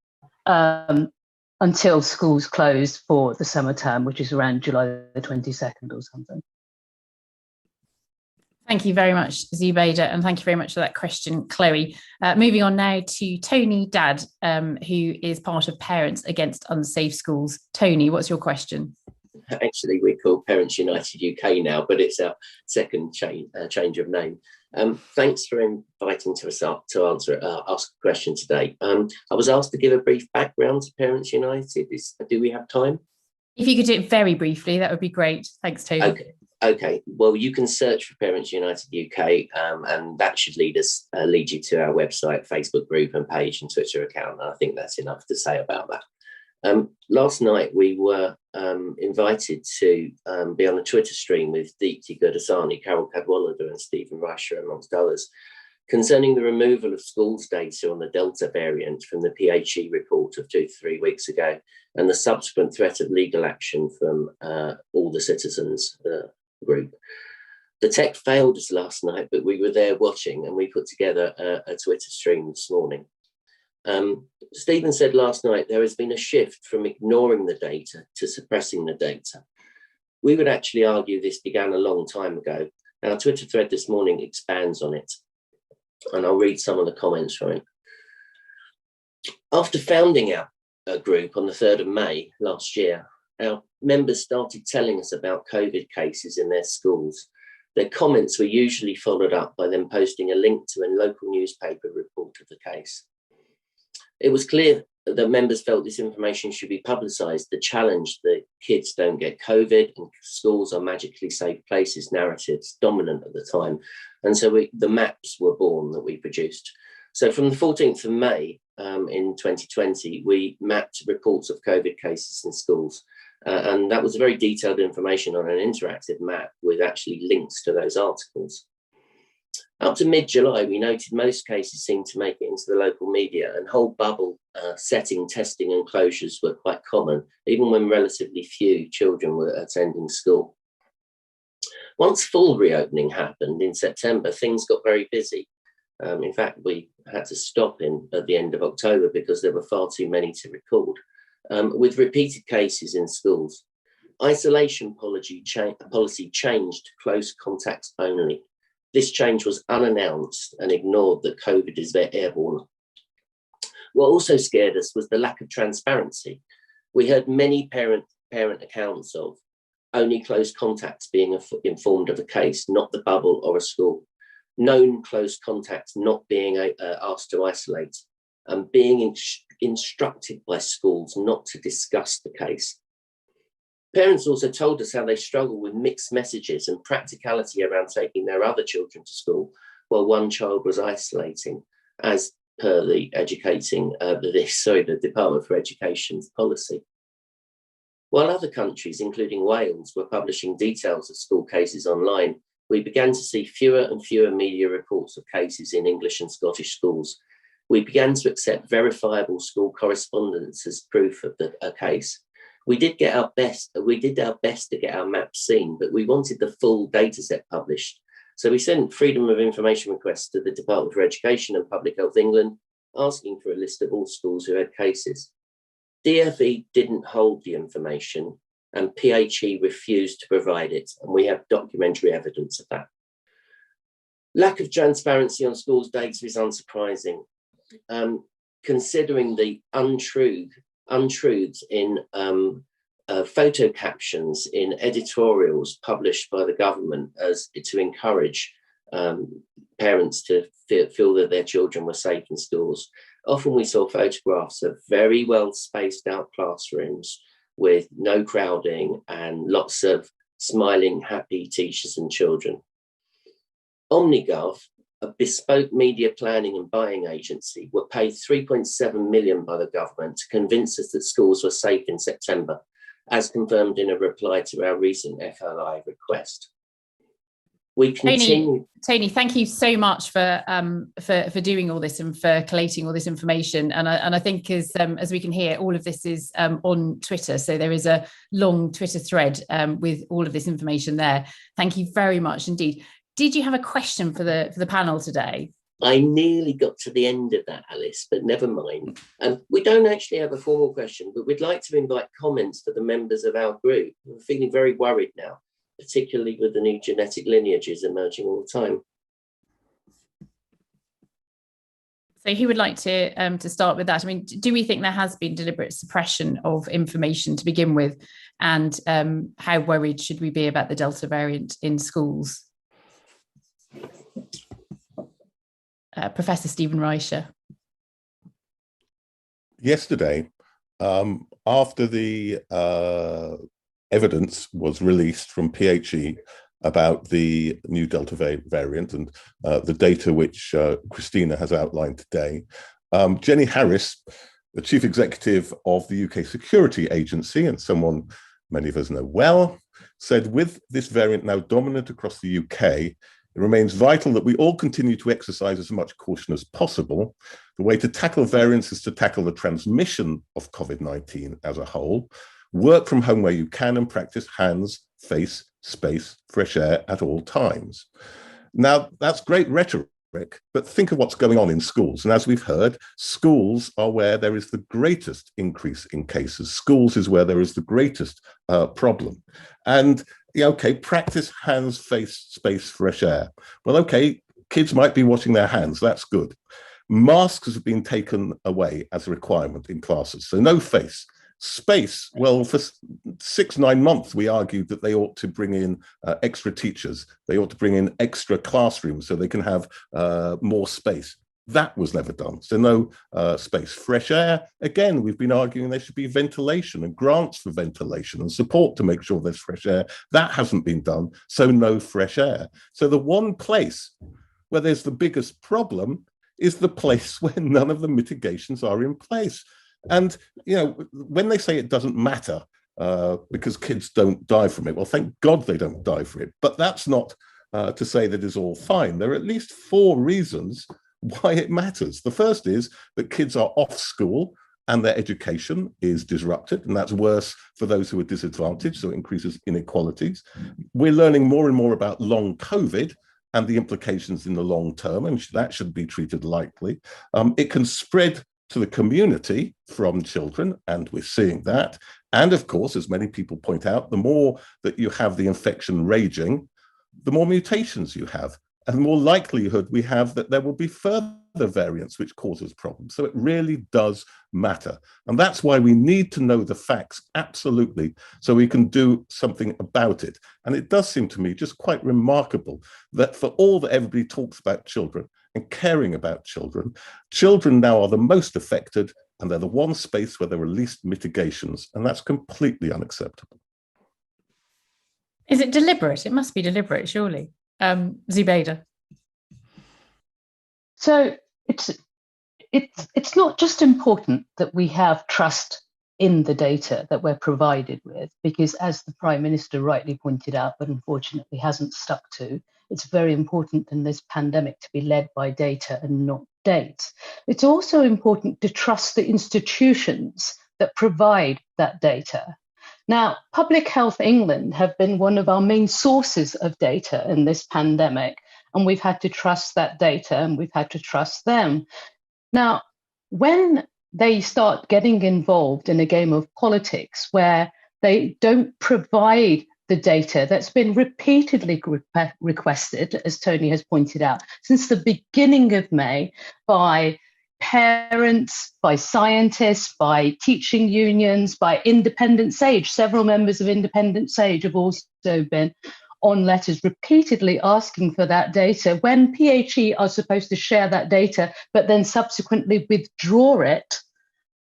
Speaker 10: until schools close for the summer term, which is around July the 22nd or something.
Speaker 1: Thank you very much, Zubaida, and thank you very much for that question, Chloe. Moving on now to Tony Dadd, who is part of Parents Against Unsafe Schools. Tony, what's your question?
Speaker 12: Actually, we're called Parents United UK now, but it's our second change of name. Thanks for inviting us up to ask a question today. I was asked to give a brief background to Parents United. Do we have time?
Speaker 1: If you could do it very briefly, that would be great. Thanks, Tony.
Speaker 12: Okay, well, you can search for Parents United UK, and that should lead you to our website, Facebook group and page and Twitter account. And I think that's enough to say about that. Last night, we were invited to be on a Twitter stream with Deepti Gurdasani, Carol Cadwallader and Stephen Reischer, amongst others, concerning the removal of schools data on the Delta variant from the PHE report of 2 to 3 weeks ago, and the subsequent threat of legal action from All the Citizens group. The tech failed us last night, but we were there watching, and we put together a Twitter stream this morning. Stephen said last night there has been a shift from ignoring the data to suppressing the data. We would actually argue this began a long time ago. Our Twitter thread this morning expands on it, and I'll read some of the comments from it. After founding our group on the 3rd of May last year, our members started telling us about COVID cases in their schools. Their comments were usually followed up by them posting a link to a local newspaper report of the case. It was clear that members felt this information should be publicised. The challenge that kids don't get COVID and schools are magically safe places narratives dominant at the time. And so the maps were born that we produced. So from the 14th of May in 2020, we mapped reports of COVID cases in schools. And that was very detailed information on an interactive map with actually links to those articles. Up to mid-July, we noted most cases seemed to make it into the local media, and whole bubble setting, testing and closures were quite common, even when relatively few children were attending school. Once full reopening happened in September, things got very busy. In fact, we had to stop at the end of October because there were far too many to record, with repeated cases in schools. Isolation policy changed to close contacts only. This change was unannounced and ignored that COVID is airborne. What also scared us was the lack of transparency. We heard many parent accounts of only close contacts being informed of a case, not the bubble or a school. Known close contacts not being asked to isolate, and being instructed by schools not to discuss the case. Parents also told us how they struggle with mixed messages and practicality around taking their other children to school while one child was isolating, as per the the Department for Education's policy. While other countries, including Wales, were publishing details of school cases online, we began to see fewer and fewer media reports of cases in English and Scottish schools. We began to accept verifiable school correspondence as proof of a case. We did our best to get our maps seen, but we wanted the full data set published. So we sent freedom of information requests to the Department for Education and Public Health England, asking for a list of all schools who had cases. DFE didn't hold the information, and PHE refused to provide it, and we have documentary evidence of that. Lack of transparency on schools' data is unsurprising, considering the untruths in photo captions in editorials published by the government as to encourage parents to feel that their children were safe in schools. Often we saw photographs of very well spaced out classrooms with no crowding and lots of smiling, happy teachers and children. Omnigov, a bespoke media planning and buying agency, were paid 3.7 million by the government to convince us that schools were safe in September, as confirmed in a reply to our recent FLI request. We continue.
Speaker 1: Tony, thank you so much for doing all this and for collating all this information. And I think as we can hear, all of this is on Twitter. So there is a long Twitter thread with all of this information there. Thank you very much indeed. Did you have a question for the panel today?
Speaker 12: I nearly got to the end of that, Alice, but never mind. We don't actually have a formal question, but we'd like to invite comments for the members of our group. We're feeling very worried now, particularly with the new genetic lineages emerging all the time.
Speaker 1: So who would like to start with that? I mean, do we think there has been deliberate suppression of information to begin with? And how worried should we be about the Delta variant in schools? Professor Stephen Reischer.
Speaker 9: Yesterday, after the evidence was released from PHE, about the new Delta variant and the data which Christina has outlined today. Jenny Harris, the Chief Executive of the UK Security Agency, and someone many of us know well, said with this variant now dominant across the UK, it remains vital that we all continue to exercise as much caution as possible. The way to tackle variants is to tackle the transmission of COVID-19 as a whole, work from home where you can, and practice hands, face, space, fresh air at all times. Now, that's great rhetoric, but think of what's going on in schools. And as we've heard, schools are where there is the greatest increase in cases. Schools is where there is the greatest problem. And, okay, practice hands, face, space, fresh air. Well, okay, kids might be washing their hands. That's good. Masks have been taken away as a requirement in classes. So no face. Space, well, for 6-9 months, we argued that they ought to bring in extra teachers. They ought to bring in extra classrooms so they can have more space. That was never done. So no space. Fresh air, again, we've been arguing there should be ventilation and grants for ventilation and support to make sure there's fresh air. That hasn't been done. So no fresh air. So the one place where there's the biggest problem is the place where none of the mitigations are in place. And, when they say it doesn't matter because kids don't die from it, well, thank God they don't die from it. But that's not to say that it's all fine. There are at least 4 reasons why it matters. The first is that kids are off school and their education is disrupted, and that's worse for those who are disadvantaged, so it increases inequalities. We're learning more and more about long COVID and the implications in the long term, and that should be treated lightly. It can spread to the community from children, and we're seeing that. And of course, as many people point out, the more that you have the infection raging, the more mutations you have, and the more likelihood we have that there will be further variants which causes problems. So it really does matter. And that's why we need to know the facts absolutely, so we can do something about it. And it does seem to me just quite remarkable that for all that everybody talks about children and caring about children, children now are the most affected, and they're the one space where there are least mitigations, and that's completely unacceptable.
Speaker 1: Is it deliberate? It must be deliberate, surely. Zubaida.
Speaker 10: So it's not just important that we have trust in the data that we're provided with, because as the Prime Minister rightly pointed out, but unfortunately hasn't stuck to, it's very important in this pandemic to be led by data and not dates. It's also important to trust the institutions that provide that data. Now, Public Health England have been one of our main sources of data in this pandemic, and we've had to trust that data and we've had to trust them. Now, when they start getting involved in a game of politics where they don't provide the data that's been repeatedly requested, as Tony has pointed out, since the beginning of May by parents, by scientists, by teaching unions, by Independent Sage. Several members of Independent Sage have also been on letters repeatedly asking for that data. When PHE are supposed to share that data, but then subsequently withdraw it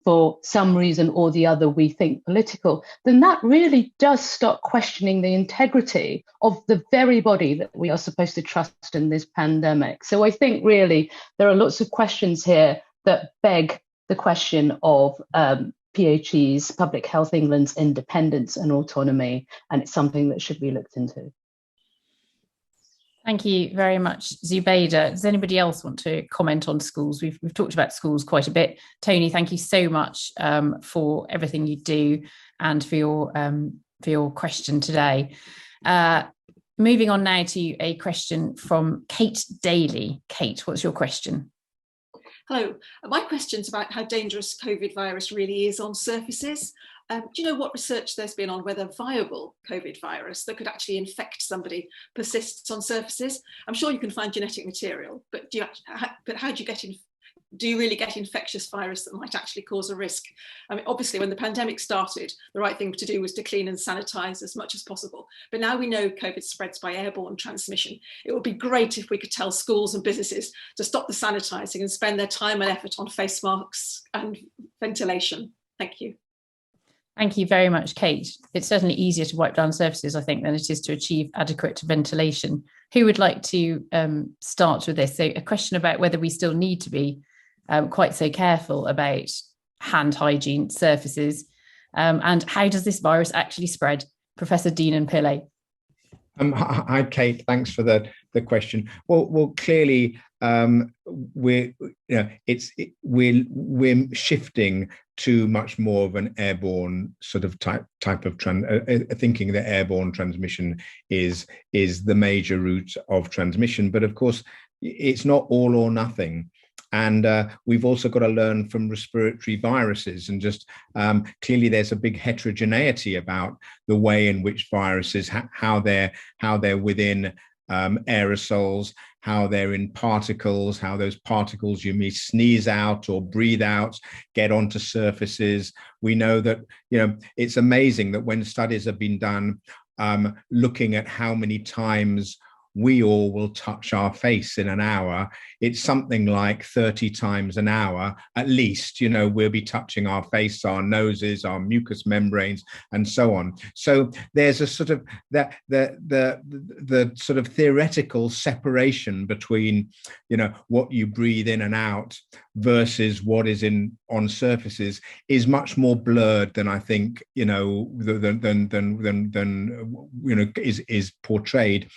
Speaker 10: for some reason or the other, we think political, then that really does start questioning the integrity of the very body that we are supposed to trust in this pandemic. So I think really there are lots of questions here that beg the question of PHE's, Public Health England's independence and autonomy, and it's something that should be looked into.
Speaker 1: Thank you very much, Zubaida. Does anybody else want to comment on schools? We've talked about schools quite a bit. Tony, thank you so much for everything you do and for your question today. Moving on now to a question from Kate Daly. Kate, what's your question?
Speaker 13: Hello, my question's about how dangerous COVID virus really is on surfaces. Do you know what research there's been on whether viable COVID virus that could actually infect somebody persists on surfaces? I'm sure you can find genetic material, but how do you really get infectious virus that might actually cause a risk? I mean, obviously, when the pandemic started, the right thing to do was to clean and sanitize as much as possible. But now we know COVID spreads by airborne transmission. It would be great if we could tell schools and businesses to stop the sanitizing and spend their time and effort on face masks and ventilation. Thank you.
Speaker 1: Thank you very much, Kate. It's certainly easier to wipe down surfaces, I think, than it is to achieve adequate ventilation. Who would like to start with this? So a question about whether we still need to be quite so careful about hand hygiene surfaces, and how does this virus actually spread? Professor Deenan Pillay.
Speaker 3: Hi, Kate. Thanks for the question. Well, clearly, we're shifting to much more of an airborne sort of type of thinking that airborne transmission is the major route of transmission. But of course, it's not all or nothing. And we've also got to learn from respiratory viruses, and just clearly there's a big heterogeneity about the way in which viruses, how they're within aerosols, how they're in particles, how those particles you may sneeze out or breathe out, get onto surfaces. We know that, it's amazing that when studies have been done looking at how many times we all will touch our face in an hour, it's something like 30 times an hour at least. We'll be touching our face, our noses, our mucous membranes, and so on. So there's a sort of the sort of theoretical separation between what you breathe in and out versus what is on surfaces is much more blurred than I think is portrayed.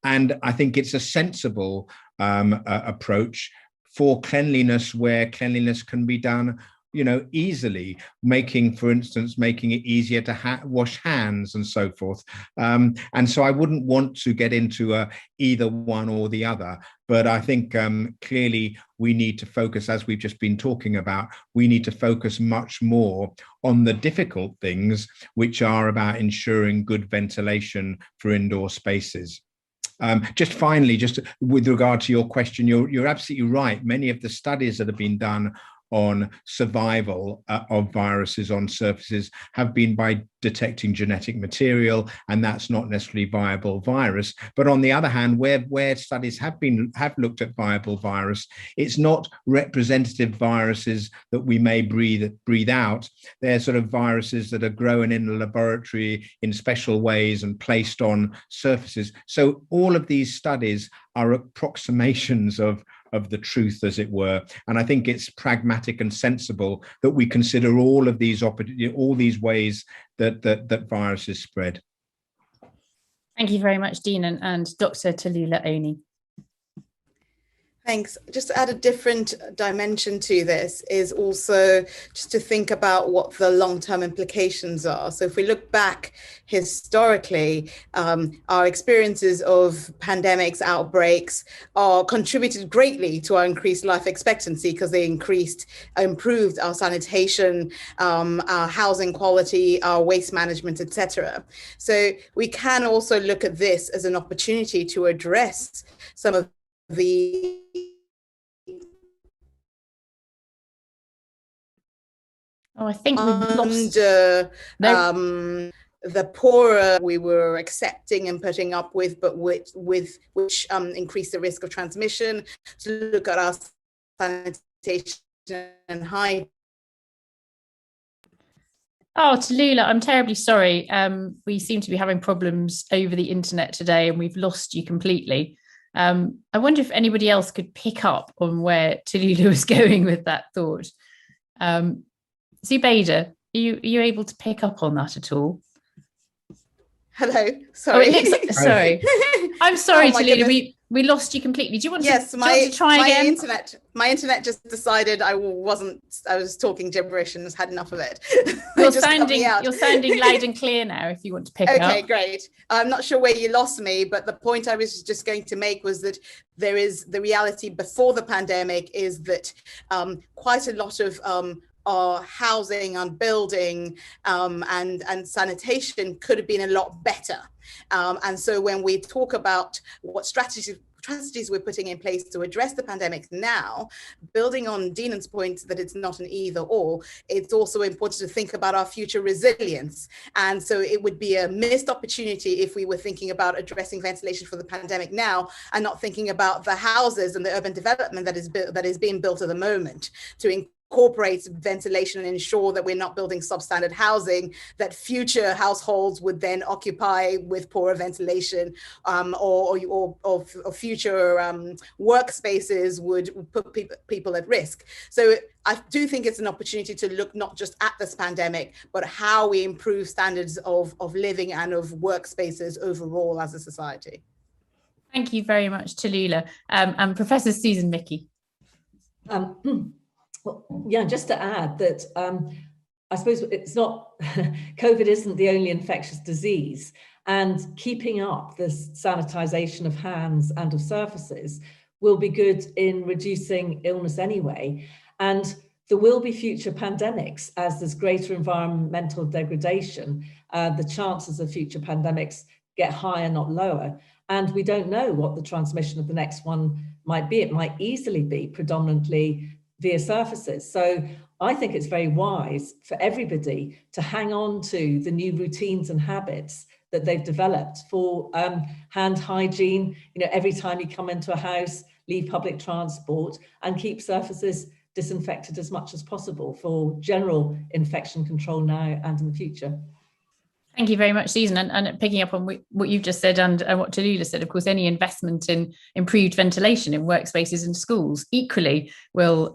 Speaker 3: And I think it's a sensible approach for cleanliness, where cleanliness can be done easily, for instance, making it easier to wash hands and so forth. And so I wouldn't want to get into either one or the other. But I think clearly we need to focus, as we've just been talking about, we need to focus much more on the difficult things, which are about ensuring good ventilation for indoor spaces. Just finally, just with regard to your question, you're absolutely right. Many of the studies that have been done on survival of viruses on surfaces have been by detecting genetic material, and that's not necessarily viable virus. But on the other hand, where studies have looked at viable virus, it's not representative viruses that we may breathe out. They're sort of viruses that are grown in the laboratory in special ways and placed on surfaces. So all of these studies are approximations of the truth, as it were. And I think it's pragmatic and sensible that we consider all these ways that viruses spread.
Speaker 1: Thank you very much, Dean, and Dr. Tallulah Onie.
Speaker 14: Thanks. Just to add a different dimension to this is also just to think about what the long-term implications are. So if we look back historically, our experiences of pandemics, outbreaks are contributed greatly to our increased life expectancy because they improved our sanitation, our housing quality, our waste management, etc. So we can also look at this as an opportunity to address some of the
Speaker 1: I think we've lost
Speaker 14: the poorer we were accepting and putting up with, but which increased the risk of transmission. To look at our sanitation and hygiene.
Speaker 1: Oh, Tallulah, I'm terribly sorry. We seem to be having problems over the internet today, and we've lost you completely. I wonder if anybody else could pick up on where Tallulah was going with that thought. Zubaida, are you able to pick up on that at all?
Speaker 14: Hello, sorry.
Speaker 1: Sorry. I'm sorry, Tallulah, we lost you completely. Do you want to try again?
Speaker 14: My internet just decided I was talking gibberish and has had enough of it.
Speaker 1: You're sounding loud and clear now if you want to pick up.
Speaker 14: Okay, great. I'm not sure where you lost me, but the point I was just going to make was that there is the reality before the pandemic is that quite a lot of our housing and building and sanitation could have been a lot better. And so when we talk about what strategies we're putting in place to address the pandemic now, building on Deenan's point that it's not an either or, it's also important to think about our future resilience. And so it would be a missed opportunity if we were thinking about addressing ventilation for the pandemic now and not thinking about the houses and the urban development that is being built at the moment to incorporate ventilation and ensure that we're not building substandard housing that future households would then occupy with poorer ventilation, or future workspaces would put people at risk. So I do think it's an opportunity to look not just at this pandemic, but how we improve standards of living and of workspaces overall as a society.
Speaker 1: Thank you very much, Tallulah. And Professor Susan Michie.
Speaker 7: Well, yeah, just to add that I suppose it's not, COVID isn't the only infectious disease, and keeping up this sanitization of hands and of surfaces will be good in reducing illness anyway. And there will be future pandemics as there's greater environmental degradation. The chances of future pandemics get higher, not lower. And we don't know what the transmission of the next one might be. It might easily be predominantly via surfaces. So I think it's very wise for everybody to hang on to the new routines and habits that they've developed for hand hygiene. You know, every time you come into a house, leave public transport, and keep surfaces disinfected as much as possible for general infection control now and in the future.
Speaker 1: Thank you very much, Susan. And picking up on what you've just said and what Tallulah said, of course, any investment in improved ventilation in workspaces and schools equally will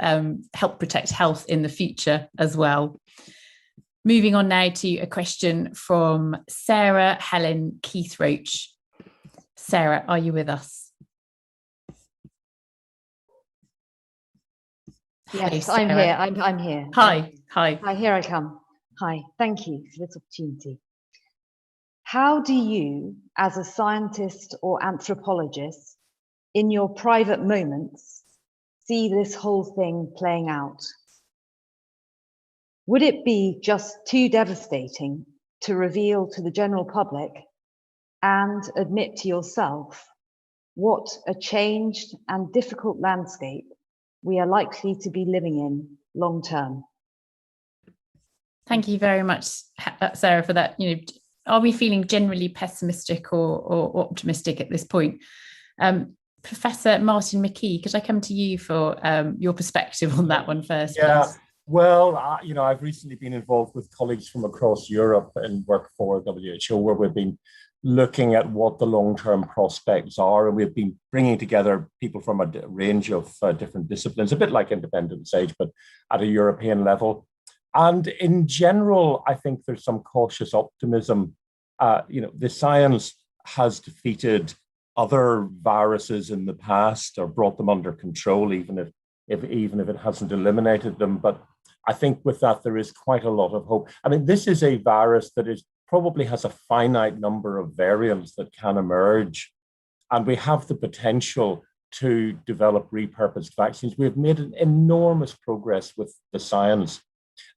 Speaker 1: help protect health in the future as well. Moving on now to a question from Sarah Helen Keithroach. Sarah, are you with us?
Speaker 15: Yes,
Speaker 1: Hello,
Speaker 15: I'm here. I'm here.
Speaker 1: Hi.
Speaker 15: Hi, here I come. Hi, thank you for this opportunity. How do you, as a scientist or anthropologist, in your private moments, see this whole thing playing out? Would it be just too devastating to reveal to the general public and admit to yourself what a changed and difficult landscape we are likely to be living in long term?
Speaker 1: Thank you very much, Sarah, for that. You know, are we feeling generally pessimistic or optimistic at this point? Professor Martin McKee, could I come to you for your perspective on that one first?
Speaker 16: Yeah,
Speaker 1: please?
Speaker 16: well, you know, I've recently been involved with colleagues from across Europe and work for WHO, where we've been looking at what the long-term prospects are, and we've been bringing together people from a range of different disciplines, a bit like Independence Age, but at a European level. And in general, I think there's some cautious optimism. You know, the science has defeated other viruses in the past or brought them under control, even if it hasn't eliminated them. But I think with that, there is quite a lot of hope. I mean, this is a virus that probably has a finite number of variants that can emerge. And we have the potential to develop repurposed vaccines. We've made an enormous progress with the science.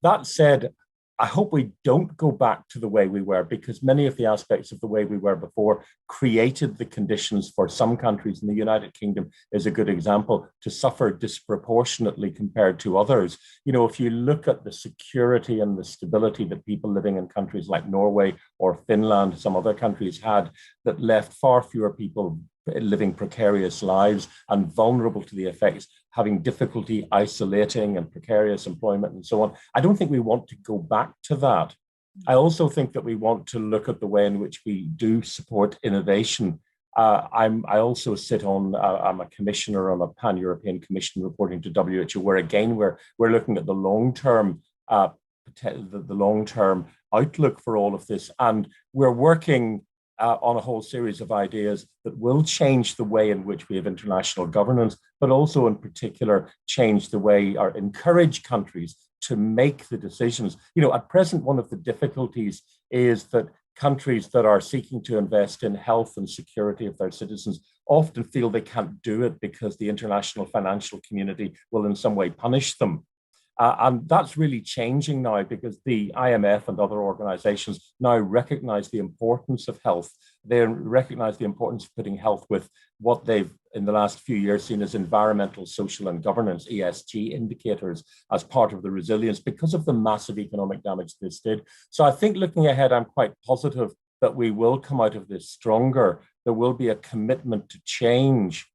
Speaker 16: That said, I hope we don't go back to the way we were, because many of the aspects of the way we were before created the conditions for some countries, and the United Kingdom is a good example, to suffer disproportionately compared to others. You know, if you look at the security and the stability that people living in countries like Norway or Finland, some other countries had, that left far fewer people living precarious lives and vulnerable to the effects, having difficulty isolating and precarious employment and so on. I don't think we want to go back to that. I also think that we want to look at the way in which we do support innovation. I also sit on, I'm a commissioner on a pan-European commission reporting to WHO, where again, we're looking at the long-term outlook for all of this. And we're working on a whole series of ideas that will change the way in which we have international governance, but also in particular change the way or encourage countries to make the decisions. You know, at present, one of the difficulties is that countries that are seeking to invest in health and security of their citizens often feel they can't do it because the international financial community will in some way punish them. And that's really changing now, because the IMF and other organizations now recognize the importance of health. They recognize the importance of putting health with what they've in the last few years seen as environmental, social, and governance, ESG indicators, as part of the resilience because of the massive economic damage this did. So I think looking ahead, I'm quite positive that we will come out of this stronger. There will be a commitment to change.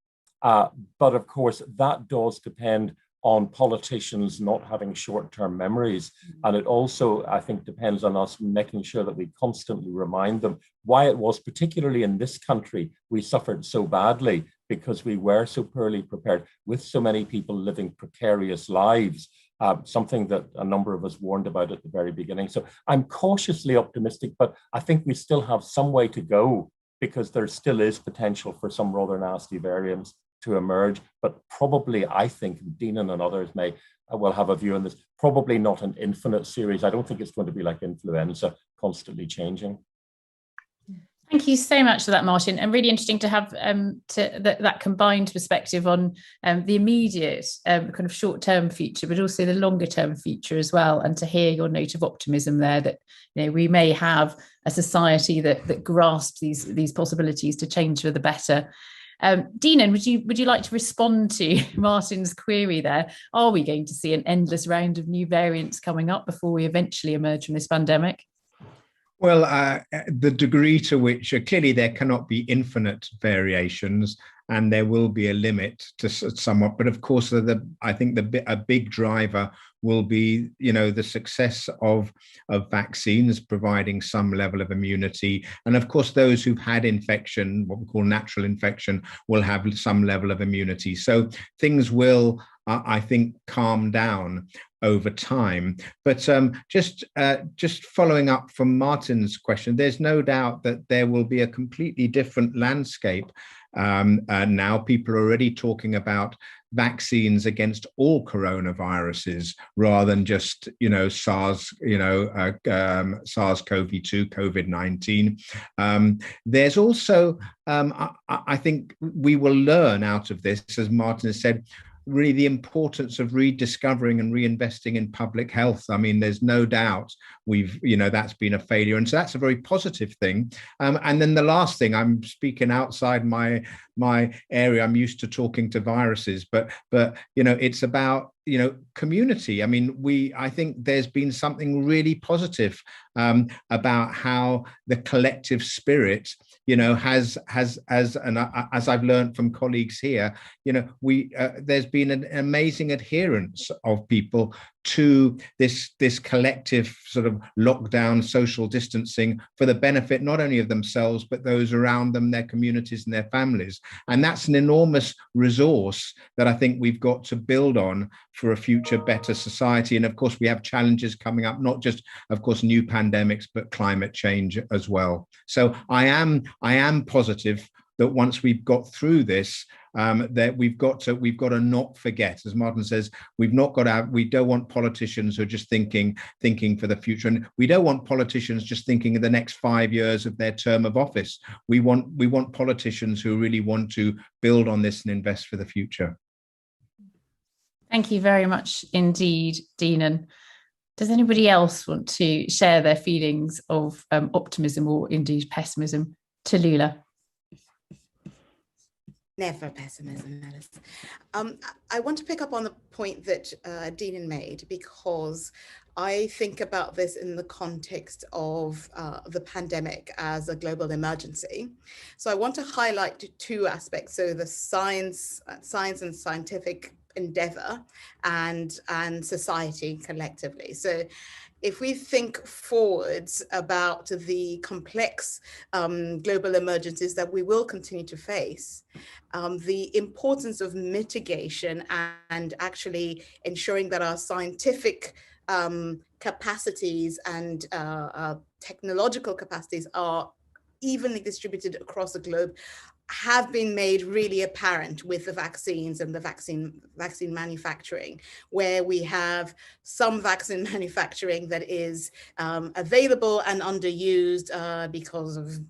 Speaker 16: But of course, that does depend on politicians not having short-term memories. And it also, I think, depends on us making sure that we constantly remind them why it was, particularly in this country, we suffered so badly because we were so poorly prepared, with so many people living precarious lives, something that a number of us warned about at the very beginning. So I'm cautiously optimistic, but I think we still have some way to go, because there still is potential for some rather nasty variants to emerge, but probably, I think, Deenan and others will have a view on this, probably not an infinite series. I don't think it's going to be like influenza, constantly changing.
Speaker 1: Thank you so much for that, Martin, and really interesting to have that combined perspective on the immediate kind of short-term future, but also the longer-term future as well, and to hear your note of optimism there that, you know, we may have a society that grasps these possibilities to change for the better. Deenan, would you like to respond to Martin's query there? Are we going to see an endless round of new variants coming up before we eventually emerge from this pandemic?
Speaker 3: Well, the degree to which clearly there cannot be infinite variations, and there will be a limit to somewhat. But of course, I think a big driver will be, you know, the success of vaccines providing some level of immunity. And of course, those who've had infection, what we call natural infection, will have some level of immunity. So things will, I think, calm down over time. But just following up from Martin's question, there's no doubt that there will be a completely different landscape. Now people are already talking about vaccines against all coronaviruses rather than just, you know, SARS-CoV-2, COVID-19. There's also, I think we will learn out of this, as Martin has said, really the importance of rediscovering and reinvesting in public health. I mean, there's no doubt that's been a failure. And so that's a very positive thing. And then the last thing, I'm speaking outside my area. I'm used to talking to viruses, but you know, it's about, you know, community. I mean, I think there's been something really positive about how the collective spirit, you know, has and as I've learned from colleagues here, you know, there's been an amazing adherence of people to this collective sort of lockdown, social distancing, for the benefit not only of themselves but those around them, their communities and their families. And that's an enormous resource that I think we've got to build on for a future better society. And of course, we have challenges coming up, not just, of course, new pandemics, but climate change as well. So I am positive that once we've got through this, that we've got to not forget, as Martin says, we don't want politicians who are just thinking for the future, and we don't want politicians just thinking of the next 5 years of their term of office. We want politicians who really want to build on this and invest for the future.
Speaker 1: Thank you very much indeed, Deenan. Does anybody else want to share their feelings of optimism or indeed pessimism? Tallulah.
Speaker 14: Never pessimism, Alice. I want to pick up on the point that Deenan made, because I think about this in the context of the pandemic as a global emergency. So I want to highlight two aspects. So the science and scientific endeavor and society collectively. So if we think forwards about the complex global emergencies that we will continue to face, the importance of mitigation and actually ensuring that our scientific capacities and technological capacities are evenly distributed across the globe have been made really apparent with the vaccines and the vaccine manufacturing, where we have some vaccine manufacturing that is available and underused because of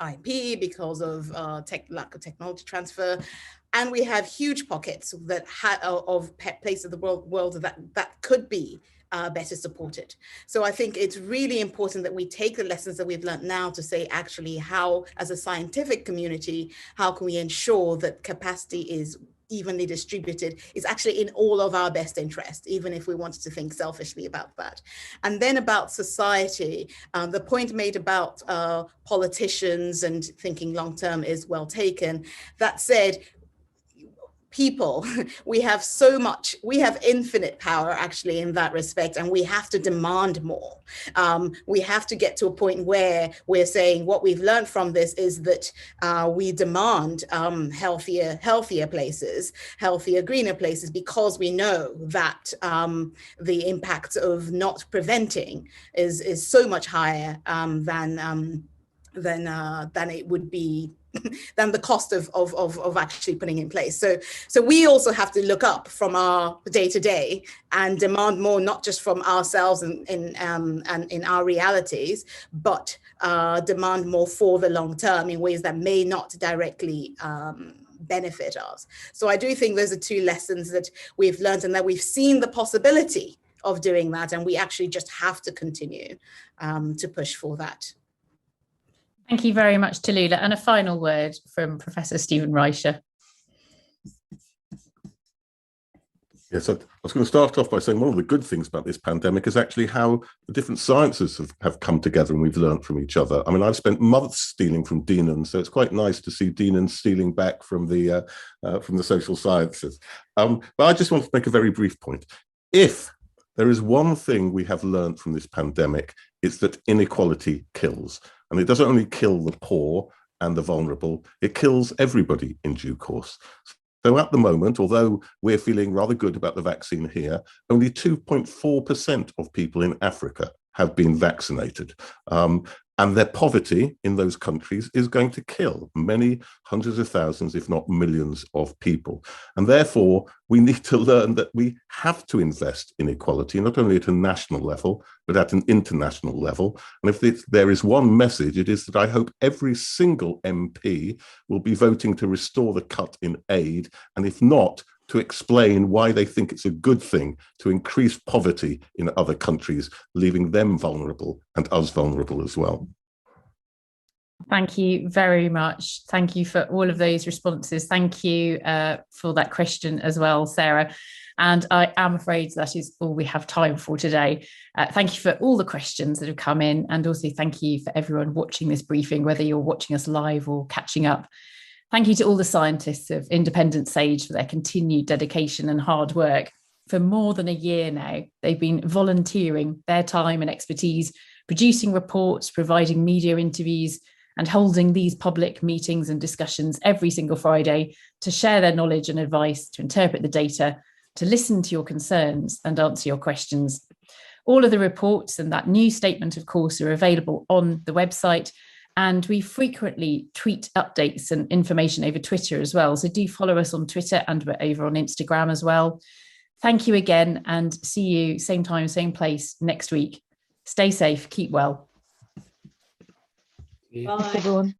Speaker 14: IP, because of lack of technology transfer. And we have huge pockets that of places of the world that could be better supported. So I think it's really important that we take the lessons that we've learned now to say, actually, how, as a scientific community, how can we ensure that capacity is evenly distributed, is actually in all of our best interest, even if we wanted to think selfishly about that. And then about society, the point made about politicians and thinking long-term is well taken. That said, people, we have so much, we have infinite power actually in that respect, and we have to demand more. We have to get to a point where we're saying what we've learned from this is that we demand healthier places, healthier, greener places, because we know that the impact of not preventing is so much higher than it would be, than the cost of actually putting in place. So we also have to look up from our day-to-day and demand more, not just from ourselves and in our realities, but demand more for the long term in ways that may not directly benefit us. So I do think those are two lessons that we've learned, and that we've seen the possibility of doing that, and we actually just have to continue to push for that.
Speaker 1: Thank you very much, Tallulah. And a final word from Professor Stephen Reischer.
Speaker 9: Yes, I was going to start off by saying one of the good things about this pandemic is actually how the different sciences have come together and we've learned from each other. I mean, I've spent months stealing from Dinan, so it's quite nice to see Dinan stealing back from the social sciences. But I just want to make a very brief point. If there is one thing we have learned from this pandemic, it's that inequality kills. And it doesn't only kill the poor and the vulnerable, it kills everybody in due course. So at the moment, although we're feeling rather good about the vaccine here, only 2.4% of people in Africa have been vaccinated. And their poverty in those countries is going to kill many hundreds of thousands, if not millions of people. And therefore, we need to learn that we have to invest in equality, not only at a national level, but at an international level. And if there is one message, it is that I hope every single MP will be voting to restore the cut in aid, and if not, to explain why they think it's a good thing to increase poverty in other countries, leaving them vulnerable and us vulnerable as well.
Speaker 1: Thank you very much. Thank you for all of those responses. Thank you for that question as well, Sarah. And I am afraid that is all we have time for today. Thank you for all the questions that have come in, and also thank you for everyone watching this briefing, whether you're watching us live or catching up. Thank you to all the scientists of Independent Sage for their continued dedication and hard work. For more than a year now, they've been volunteering their time and expertise, producing reports, providing media interviews, and holding these public meetings and discussions every single Friday to share their knowledge and advice, to interpret the data, to listen to your concerns and answer your questions. All of the reports and that new statement, of course, are available on the website. And we frequently tweet updates and information over Twitter as well. So do follow us on Twitter, and we're over on Instagram as well. Thank you again, and see you same time, same place next week. Stay safe, keep well.
Speaker 7: Bye.
Speaker 15: Thanks, everyone.